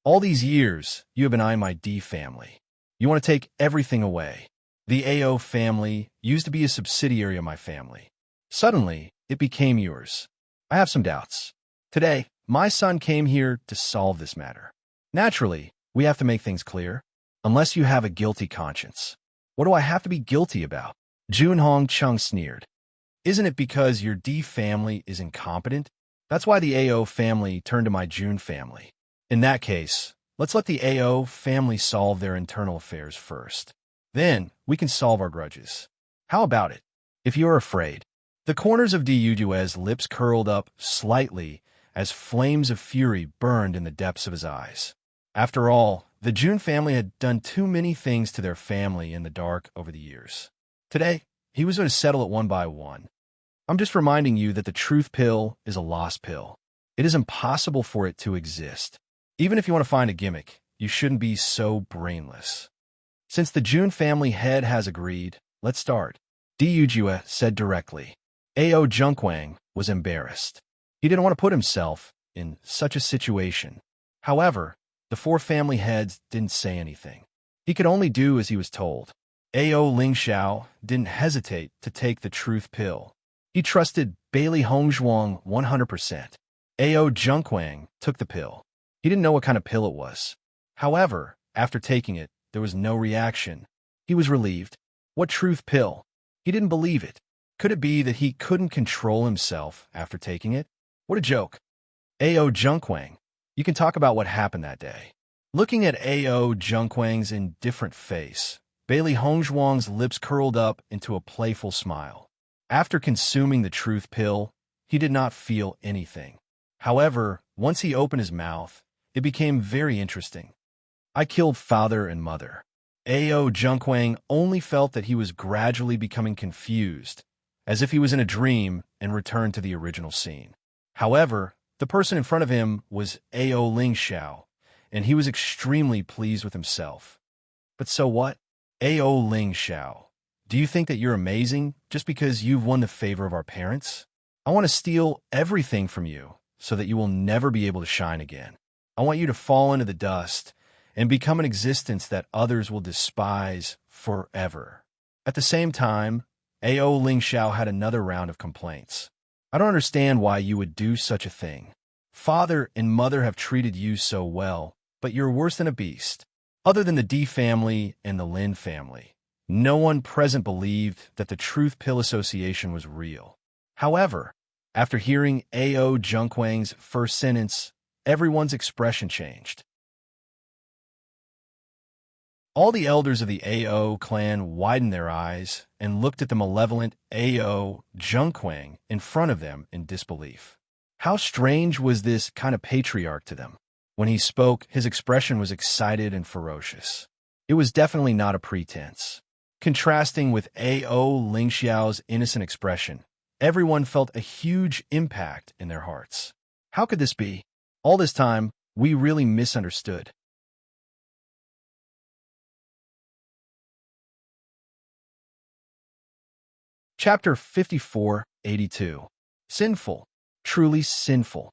S1: All these years, you have been eyeing my Di family. You want to take everything away. The AO family used to be a subsidiary of my family. Suddenly, it became yours. I have some doubts. Today, my son came here to solve this matter. Naturally, we have to make things clear. Unless you have a guilty conscience. What do I have to be guilty about? Jun Hongcheng sneered. Isn't it because your Di family is incompetent? That's why the AO family turned to my Jun family. In that case, let's let the AO family solve their internal affairs first. Then, we can solve our grudges. How about it? If you're afraid. The corners of Di Yujue's lips curled up slightly as flames of fury burned in the depths of his eyes. After all, the Jun family had done too many things to their family in the dark over the years. Today, he was going to settle it one by one. I'm just reminding you that the truth pill is a lost pill. It is impossible for it to exist. Even if you want to find a gimmick, you shouldn't be so brainless. Since the Jun family head has agreed, let's start. Di Yujue said directly. AO Junquang was embarrassed. He didn't want to put himself in such a situation. However, the four family heads didn't say anything. He could only do as he was told. AO Lingxiao didn't hesitate to take the truth pill. He trusted Bailey Hongzhuang 100%. AO Junquang took the pill. He didn't know what kind of pill it was. However, after taking it, there was no reaction. He was relieved. What truth pill? He didn't believe it. Could it be that he couldn't control himself after taking it? What a joke. AO Junquang. You can talk about what happened that day. Looking at AO Junquang's indifferent face, Bailey Hongzhuang's lips curled up into a playful smile. After consuming the truth pill, he did not feel anything. However, once he opened his mouth, it became very interesting. I killed father and mother. AO Junquang only felt that he was gradually becoming confused, as if he was in a dream and returned to the original scene. However, the person in front of him was AO Lingxiao, and he was extremely pleased with himself. But so what? AO Lingxiao, do you think that you're amazing just because you've won the favor of our parents? I want to steal everything from you so that you will never be able to shine again. I want you to fall into the dust and become an existence that others will despise forever. At the same time, AO Lingxiao had another round of complaints. I don't understand why you would do such a thing. Father and mother have treated you so well, but you're worse than a beast. Other than the Di family and the Lin family, no one present believed that the Truth Pill Association was real. However, after hearing AO Junquang's first sentence, everyone's expression changed. All the elders of the AO clan widened their eyes and looked at the malevolent AO Junquang in front of them in disbelief. How strange was this kind of patriarch to them? When he spoke, his expression was excited and ferocious. It was definitely not a pretense. Contrasting with AO Lingxiao's innocent expression, everyone felt a huge impact in their hearts. How could this be? All this time, we really misunderstood. Chapter 54:82. Sinful, truly sinful.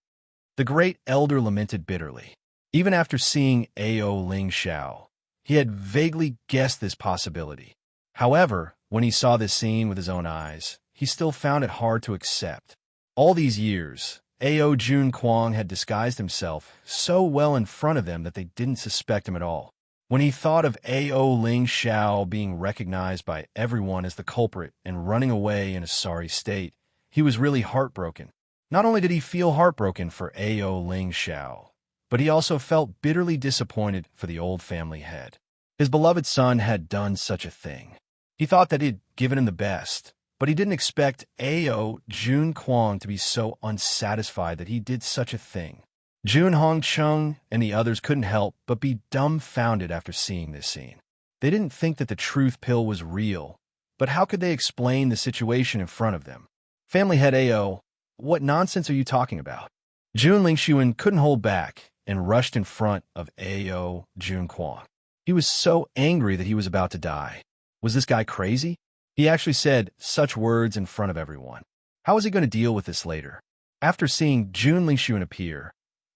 S1: The great elder lamented bitterly. Even after seeing AO Lingxiao, he had vaguely guessed this possibility. However, when he saw this scene with his own eyes, he still found it hard to accept. All these years, Ao Jun Kwang had disguised himself so well in front of them that they didn't suspect him at all. When he thought of Ao Ling Xiao being recognized by everyone as the culprit and running away in a sorry state, he was really heartbroken. Not only did he feel heartbroken for Ao Ling Xiao, but he also felt bitterly disappointed for the old family head. His beloved son had done such a thing. He thought that he'd given him the best, but he didn't expect Ao Jun Kwang to be so unsatisfied that he did such a thing. Jun Hongcheng and the others couldn't help but be dumbfounded after seeing this scene. They didn't think that the truth pill was real, but how could they explain the situation in front of them? Family head Ao, what nonsense are you talking about? Jun Lingxuan couldn't hold back and rushed in front of Ao Jun Kwang. He was so angry that he was about to die. Was this guy crazy? He actually said such words in front of everyone. How was he going to deal with this later? After seeing Jun Lingxuan appear,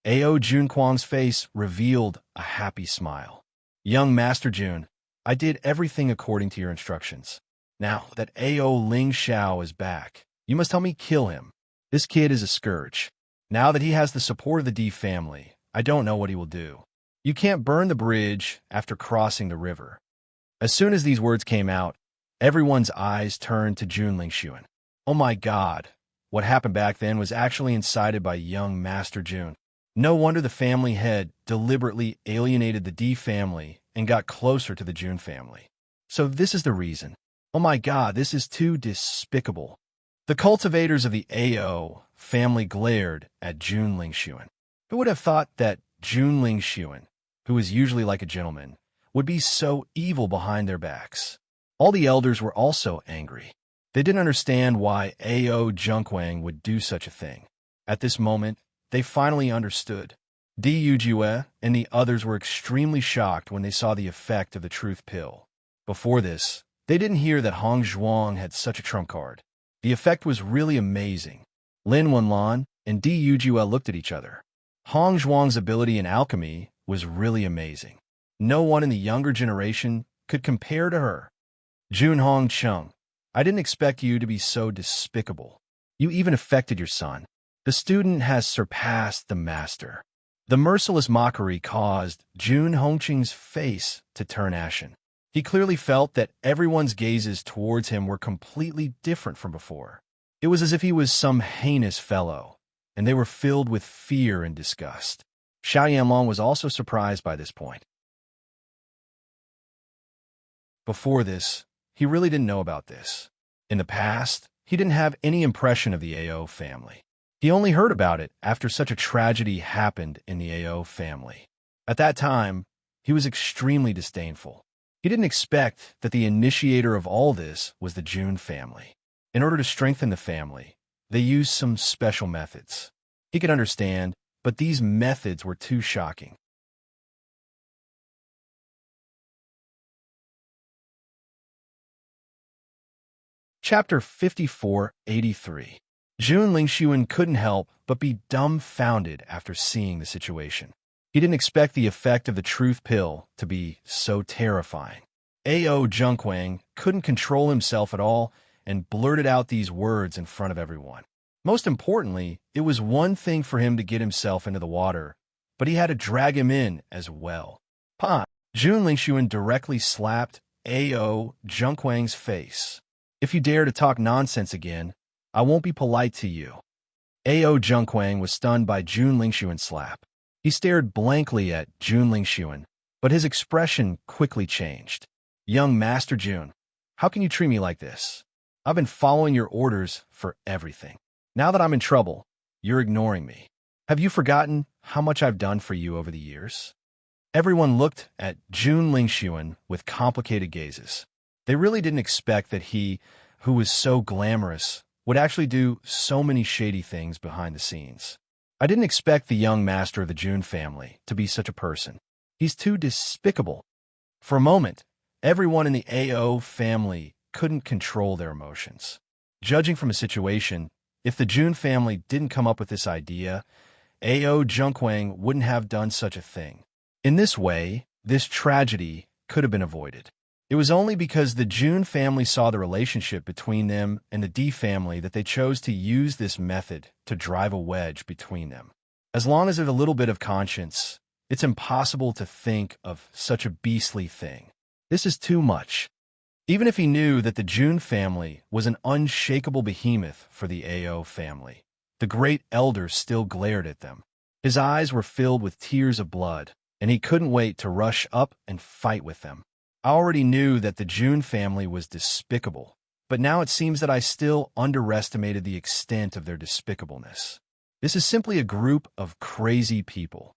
S1: Ao Jun Kwang's face revealed a happy smile. Young Master Jun, I did everything according to your instructions. Now that Ao Ling Xiao is back, you must help me kill him. This kid is a scourge. Now that he has the support of the D family, I don't know what he will do. You can't burn the bridge after crossing the river. As soon as these words came out, everyone's eyes turned to Jun Lingxuan. Oh my God, what happened back then was actually incited by young Master Jun. No wonder the family head deliberately alienated the D family and got closer to the Jun family. So this is the reason. Oh my God, this is too despicable. The cultivators of the Ao family glared at Jun Lingxuan. Who would have thought that Jun Lingxuan, who is usually like a gentleman, would be so evil behind their backs? All the elders were also angry. They didn't understand why Ao Junkwang would do such a thing. At this moment, they finally understood. Di Yujue and the others were extremely shocked when they saw the effect of the truth pill. Before this, they didn't hear that Hong Zhuang had such a trump card. The effect was really amazing. Lin Wenlan and Di Yujue looked at each other. Hong Zhuang's ability in alchemy was really amazing. No one in the younger generation could compare to her. Jun Hongcheng, I didn't expect you to be so despicable. You even affected your son. The student has surpassed the master. The merciless mockery caused Jun Hongcheng's face to turn ashen. He clearly felt that everyone's gazes towards him were completely different from before. It was as if he was some heinous fellow, and they were filled with fear and disgust. Xiao Yanlong was also surprised by this point. Before this, he really didn't know about this. In the past, he didn't have any impression of the Ao family. He only heard about it after such a tragedy happened in the Ao family. At that time, he was extremely disdainful. He didn't expect that the initiator of all this was the Jun family. In order to strengthen the family, they used some special methods. He could understand, but these methods were too shocking. Chapter 5483. Jun Lingxuan couldn't help but be dumbfounded after seeing the situation. He didn't expect the effect of the truth pill to be so terrifying. Ao Junkwang couldn't control himself at all and blurted out these words in front of everyone. Most importantly, it was one thing for him to get himself into the water, but he had to drag him in as well. Pa! Jun Lingxuan directly slapped Ao Junkwang's face. If you dare to talk nonsense again, I won't be polite to you. Ao Junkwang was stunned by Jun Lingxuan's slap. He stared blankly at Jun Lingxuan, but his expression quickly changed. Young Master Jun, how can you treat me like this? I've been following your orders for everything. Now that I'm in trouble, you're ignoring me. Have you forgotten how much I've done for you over the years? Everyone looked at Jun Lingxuan with complicated gazes. They really didn't expect that he, who was so glamorous, would actually do so many shady things behind the scenes. I didn't expect the young master of the Jun family to be such a person. He's too despicable. For a moment, everyone in the Ao family couldn't control their emotions. Judging from a situation, if the Jun family didn't come up with this idea, Ao Junkwang wouldn't have done such a thing. In this way, this tragedy could have been avoided. It was only because the June family saw the relationship between them and the D family that they chose to use this method to drive a wedge between them. As long as there's a little bit of conscience, it's impossible to think of such a beastly thing. This is too much. Even if he knew that the June family was an unshakable behemoth for the AO family, the great elder still glared at them. His eyes were filled with tears of blood, and he couldn't wait to rush up and fight with them. I already knew that the June family was despicable, but now it seems that I still underestimated the extent of their despicableness. This is simply a group of crazy people.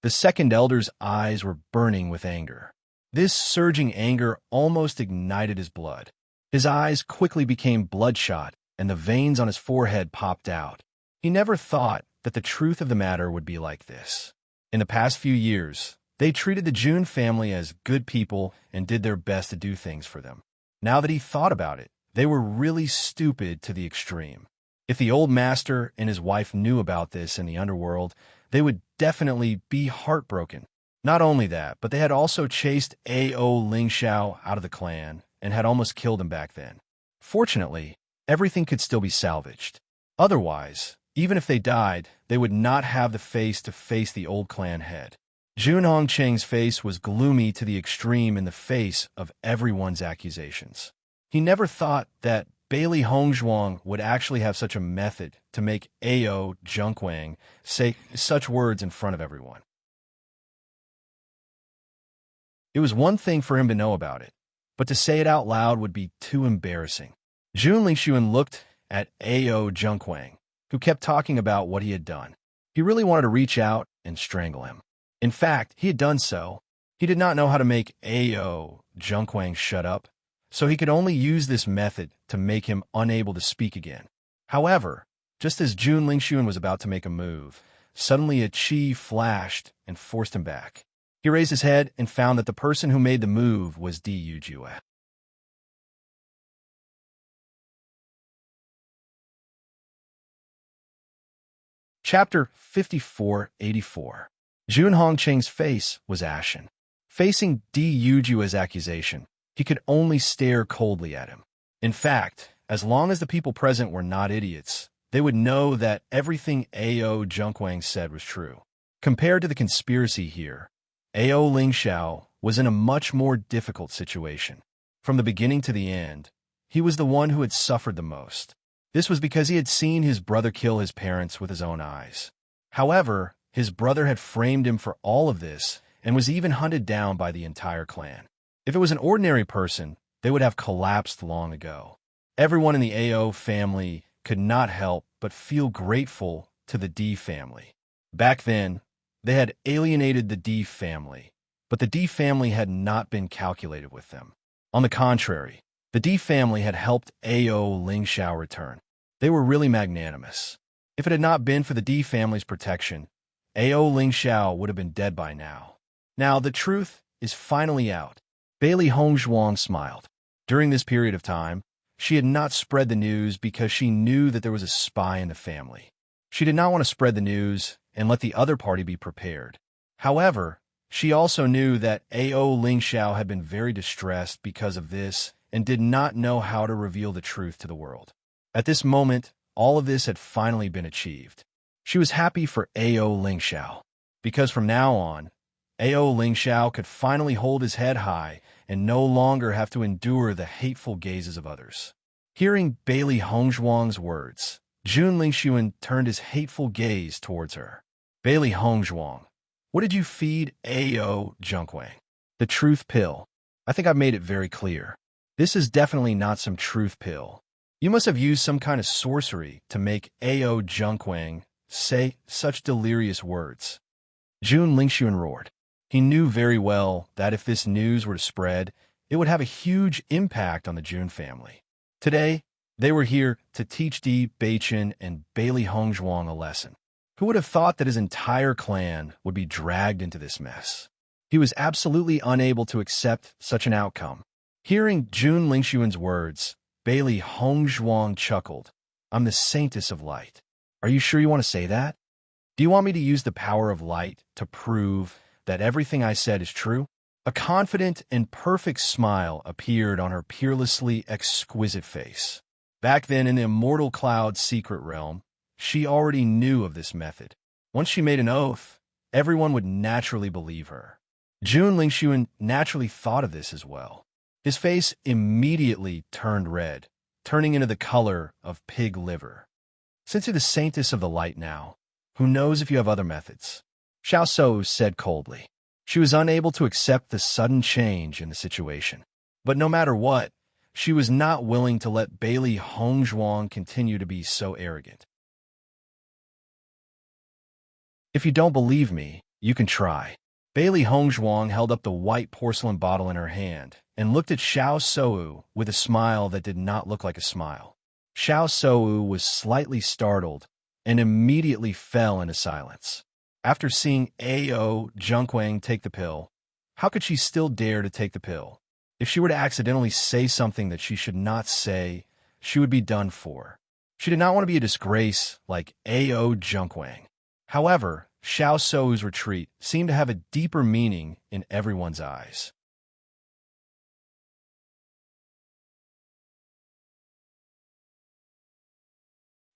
S1: The second elder's eyes were burning with anger. This surging anger almost ignited his blood. His eyes quickly became bloodshot, and the veins on his forehead popped out. He never thought that the truth of the matter would be like this. In the past few years, they treated the June family as good people and did their best to do things for them. Now that he thought about it, they were really stupid to the extreme. If the old master and his wife knew about this in the underworld, they would definitely be heartbroken. Not only that, but they had also chased A.O. Lingxiao out of the clan and had almost killed him back then. Fortunately, everything could still be salvaged. Otherwise, even if they died, they would not have the face to face the old clan head. Jun Hongcheng's face was gloomy to the extreme in the face of everyone's accusations. He never thought that Bailey Hongzhuang would actually have such a method to make A.O. Junkwang say such words in front of everyone. It was one thing for him to know about it, but to say it out loud would be too embarrassing. Jun Lingxuan looked at A.O. Junkwang, who kept talking about what he had done. He really wanted to reach out and strangle him. In fact, he had done so. He did not know how to make A.O. Junkwang shut up, so he could only use this method to make him unable to speak again. However, just as Jun Lingxuan was about to make a move, suddenly a chi flashed and forced him back. He raised his head and found that the person who made the move was Di Yujue. Chapter 5484. Jun Hongcheng's face was ashen. Facing Di Yujue's accusation, he could only stare coldly at him. In fact, as long as the people present were not idiots, they would know that everything A.O. Junkwang said was true. Compared to the conspiracy here, A.O. Lingxiao was in a much more difficult situation. From the beginning to the end, he was the one who had suffered the most. This was because he had seen his brother kill his parents with his own eyes. However, his brother had framed him for all of this and was even hunted down by the entire clan. If it was an ordinary person, they would have collapsed long ago. Everyone in the A.O. family could not help but feel grateful to the D family. Back then, they had alienated the D family, but the D family had not been calculated with them. On the contrary, the D family had helped A.O. Lingxiao return. They were really magnanimous. If it had not been for the D family's protection, A.O. Lingxiao would have been dead by now. Now, the truth is finally out. Bailey Hongzhuang smiled. During this period of time, she had not spread the news because she knew that there was a spy in the family. She did not want to spread the news and let the other party be prepared. However, she also knew that A.O. Lingxiao had been very distressed because of this and did not know how to reveal the truth to the world. At this moment, all of this had finally been achieved. She was happy for A.O. Lingxiao, because from now on, A.O. Lingxiao could finally hold his head high and no longer have to endure the hateful gazes of others. Hearing Bailey Hongzhuang's words, Jun Lingxuan turned his hateful gaze towards her. Bailey Hongzhuang, what did you feed A.O. Junkwang? The truth pill. I think I've made it very clear. This is definitely not some truth pill. You must have used some kind of sorcery to make A.O. Junkwang say such delirious words. Jun Lingxuan roared. He knew very well that if this news were to spread, it would have a huge impact on the Jun family. Today, they were here to teach Di Beichen and Bailey Hongzhuang a lesson. Who would have thought that his entire clan would be dragged into this mess? He was absolutely unable to accept such an outcome. Hearing Jun Lingxuan's words, Bailey Hongzhuang chuckled. I'm the saintess of light. Are you sure you want to say that? Do you want me to use the power of light to prove that everything I said is true? A confident and perfect smile appeared on her peerlessly exquisite face. Back then in the Immortal Cloud's secret realm, she already knew of this method. Once she made an oath, everyone would naturally believe her. Jun Lingxuan naturally thought of this as well. His face immediately turned red, turning into the color of pig liver. Since you're the saintess of the light now, who knows if you have other methods? Xiao Shou said coldly. She was unable to accept the sudden change in the situation. But no matter what, she was not willing to let Bailey Hongzhuang continue to be so arrogant. If you don't believe me, you can try. Bailey Hongzhuang held up the white porcelain bottle in her hand and looked at Xiao Shou with a smile that did not look like a smile. Xiao Shou was slightly startled and immediately fell into silence. After seeing A.O. Junquang take the pill, how could she still dare to take the pill? If she were to accidentally say something that she should not say, she would be done for. She did not want to be a disgrace like A.O. Junquang. However, Xiao Shou's retreat seemed to have a deeper meaning in everyone's eyes.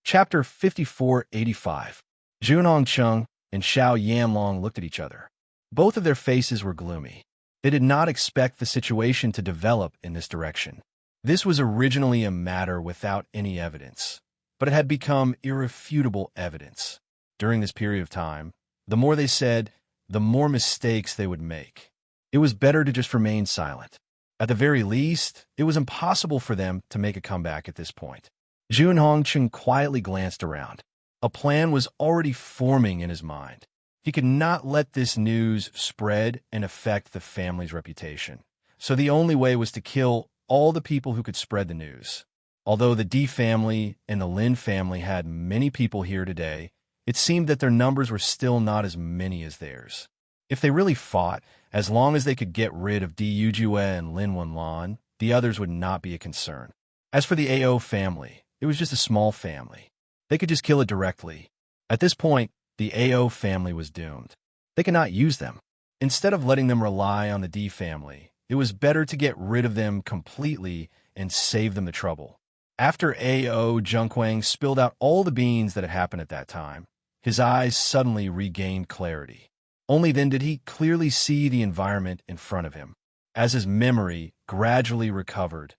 S1: Chapter 5485. Jun Hongcheng and Xiao Yanlong looked at each other. Both of their faces were gloomy. They did not expect the situation to develop in this direction. This was originally a matter without any evidence, but it had become irrefutable evidence. During this period of time, the more they said, the more mistakes they would make. It was better to just remain silent. At the very least, it was impossible for them to make a comeback at this point. Jun Hongcheng quietly glanced around. A plan was already forming in his mind. He could not let this news spread and affect the family's reputation. So the only way was to kill all the people who could spread the news. Although the D family and the Lin family had many people here today, it seemed that their numbers were still not as many as theirs. If they really fought, as long as they could get rid of Di Yujue and Lin Wenlan, the others would not be a concern. As for the AO family, it was just a small family. They could just kill it directly. At this point, the AO family was doomed. They could not use them. Instead of letting them rely on the D family, it was better to get rid of them completely and save them the trouble. After A.O. Junquang spilled out all the beans that had happened at that time, his eyes suddenly regained clarity. Only then did he clearly see the environment in front of him. As his memory gradually recovered,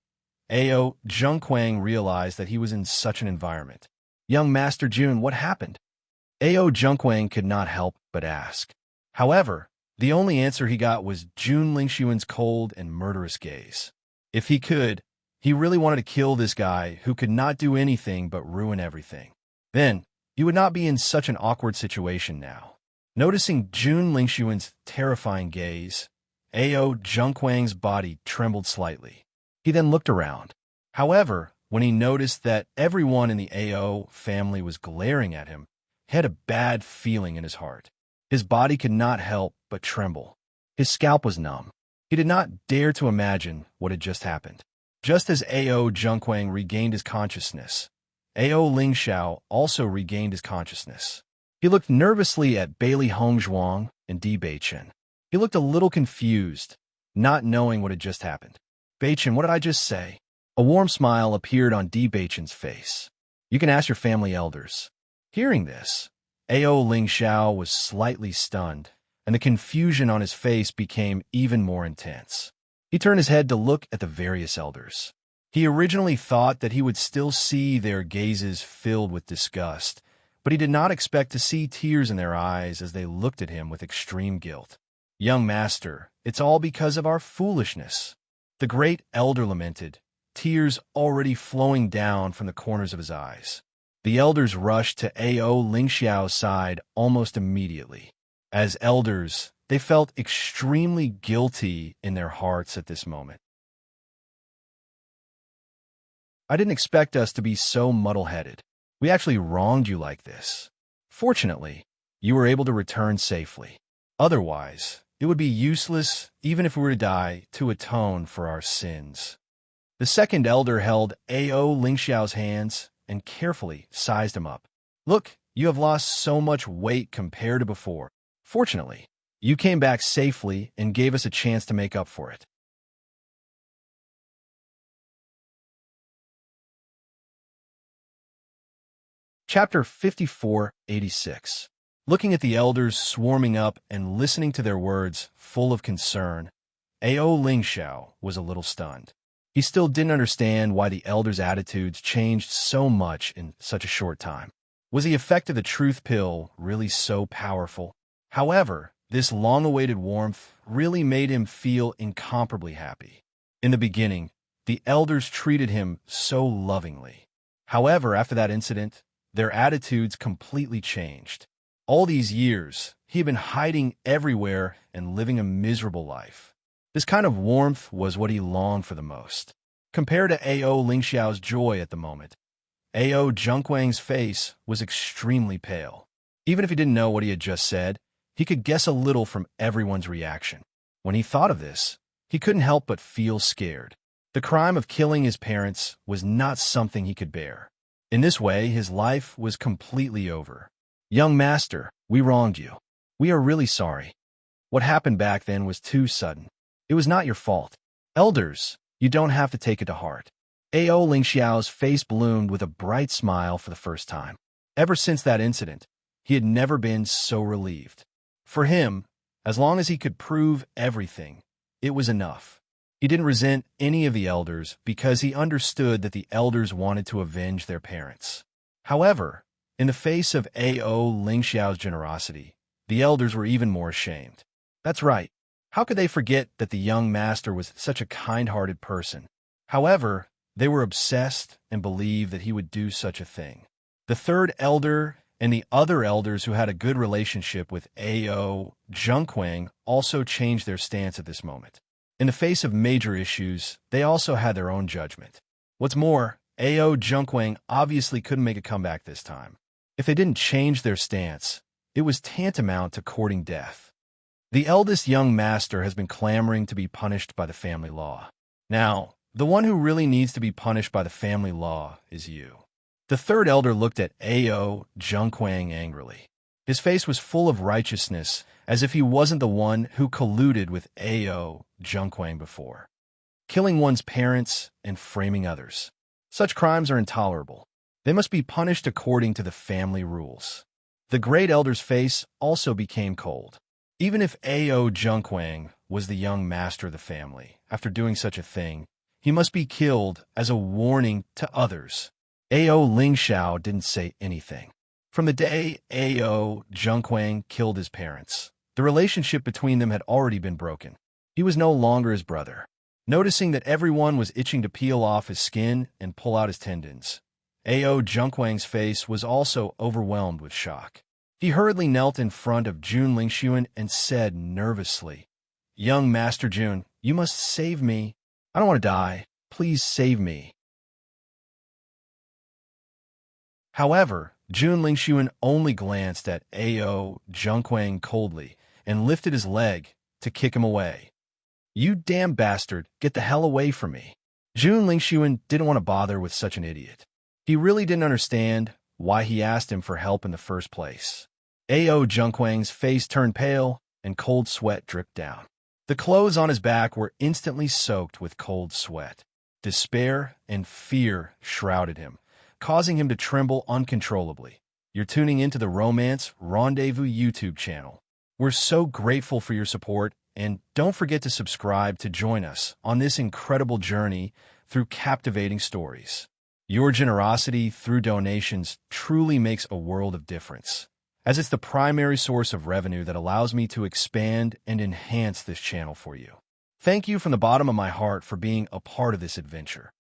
S1: A.O. Junquang realized that he was in such an environment. Young Master Jun, what happened? A.O. Junquang could not help but ask. However, the only answer he got was Jun Lingxuan's cold and murderous gaze. If he could, he really wanted to kill this guy who could not do anything but ruin everything. Then, he would not be in such an awkward situation now. Noticing Jun Lingxuan's terrifying gaze, A.O. Junquang's body trembled slightly. He then looked around. However, when he noticed that everyone in the A.O. family was glaring at him, he had a bad feeling in his heart. His body could not help but tremble. His scalp was numb. He did not dare to imagine what had just happened. Just as A.O. Junquang regained his consciousness, A.O. Lingxiao also regained his consciousness. He looked nervously at Bailey Hongzhuang and Di Beichen. He looked a little confused, not knowing what had just happened. Beichen, what did I just say? A warm smile appeared on Di Beichen's face. You can ask your family elders. Hearing this, A.O. Lingxiao was slightly stunned, and the confusion on his face became even more intense. He turned his head to look at the various elders. He originally thought that he would still see their gazes filled with disgust, but he did not expect to see tears in their eyes as they looked at him with extreme guilt. Young master, it's all because of our foolishness. The great elder lamented, tears already flowing down from the corners of his eyes. The elders rushed to A.O. Lingxiao's side almost immediately. As elders, they felt extremely guilty in their hearts at this moment. I didn't expect us to be so muddle-headed. We actually wronged you like this. Fortunately, you were able to return safely. Otherwise, it would be useless, even if we were to die, to atone for our sins. The second elder held A.O. Lingxiao's hands and carefully sized him up. Look, you have lost so much weight compared to before. Fortunately, You came back safely and gave us a chance to make up for it. Chapter 5486. Looking at the elders swarming up and listening to their words full of concern, Ao Lingxiao was a little stunned. He still didn't understand why the elders' attitudes changed so much in such a short time. Was the effect of the truth pill really so powerful? However, this long-awaited warmth really made him feel incomparably happy. In the beginning, the elders treated him so lovingly. However, after that incident, their attitudes completely changed. All these years, he had been hiding everywhere and living a miserable life. This kind of warmth was what he longed for the most. Compared to Ao Lingxiao's joy at the moment, Ao Zhengquang's face was extremely pale. Even if he didn't know what he had just said, he could guess a little from everyone's reaction. When he thought of this, he couldn't help but feel scared. The crime of killing his parents was not something he could bear. In this way, his life was completely over. "Young master, we wronged you. We are really sorry. What happened back then was too sudden. It was not your fault. Elders, you don't have to take it to heart." Ao Lingxiao's face bloomed with a bright smile for the first time. Ever since that incident, he had never been so relieved. For him, as long as he could prove everything, it was enough. He didn't resent any of the elders because he understood that the elders wanted to avenge their parents. However, in the face of Ao Lingxiao's generosity, the elders were even more ashamed. That's right. How could they forget that the young master was such a kind-hearted person? However, they were obsessed and believed that he would do such a thing. The third elder and the other elders who had a good relationship with Ao Zhengquang also changed their stance at this moment. In the face of major issues, they also had their own judgment. What's more, Ao Zhengquang obviously couldn't make a comeback this time. If they didn't change their stance, it was tantamount to courting death. The eldest young master has been clamoring to be punished by the family law. Now, the one who really needs to be punished by the family law is you. The third elder looked at Ao Zhengquang angrily. His face was full of righteousness, as if he wasn't the one who colluded with Ao Zhengquang before. Killing one's parents and framing others. Such crimes are intolerable. They must be punished according to the family rules. The great elder's face also became cold. Even if Ao Zhengquang was the young master of the family, after doing such a thing, he must be killed as a warning to others. Ao Lingxiao didn't say anything. From the day Ao Zhengquang killed his parents, the relationship between them had already been broken. He was no longer his brother. Noticing that everyone was itching to peel off his skin and pull out his tendons, Ao Zhengquang's face was also overwhelmed with shock. He hurriedly knelt in front of Jun Lingxuan and said nervously, "Young Master Jun, you must save me. I don't want to die. Please save me." However, Jun Lingxuan only glanced at Ao Zhengquang coldly and lifted his leg to kick him away. "You damn bastard, get the hell away from me." Jun Lingxuan didn't want to bother with such an idiot. He really didn't understand why he asked him for help in the first place. Ao Zhengquang's face turned pale and cold sweat dripped down. The clothes on his back were instantly soaked with cold sweat. Despair and fear shrouded him, causing him to tremble uncontrollably. You're tuning into the Romance Rendezvous YouTube channel. We're so grateful for your support, and don't forget to subscribe to join us on this incredible journey through captivating stories. Your generosity through donations truly makes a world of difference, as it's the primary source of revenue that allows me to expand and enhance this channel for you. Thank you from the bottom of my heart for being a part of this adventure.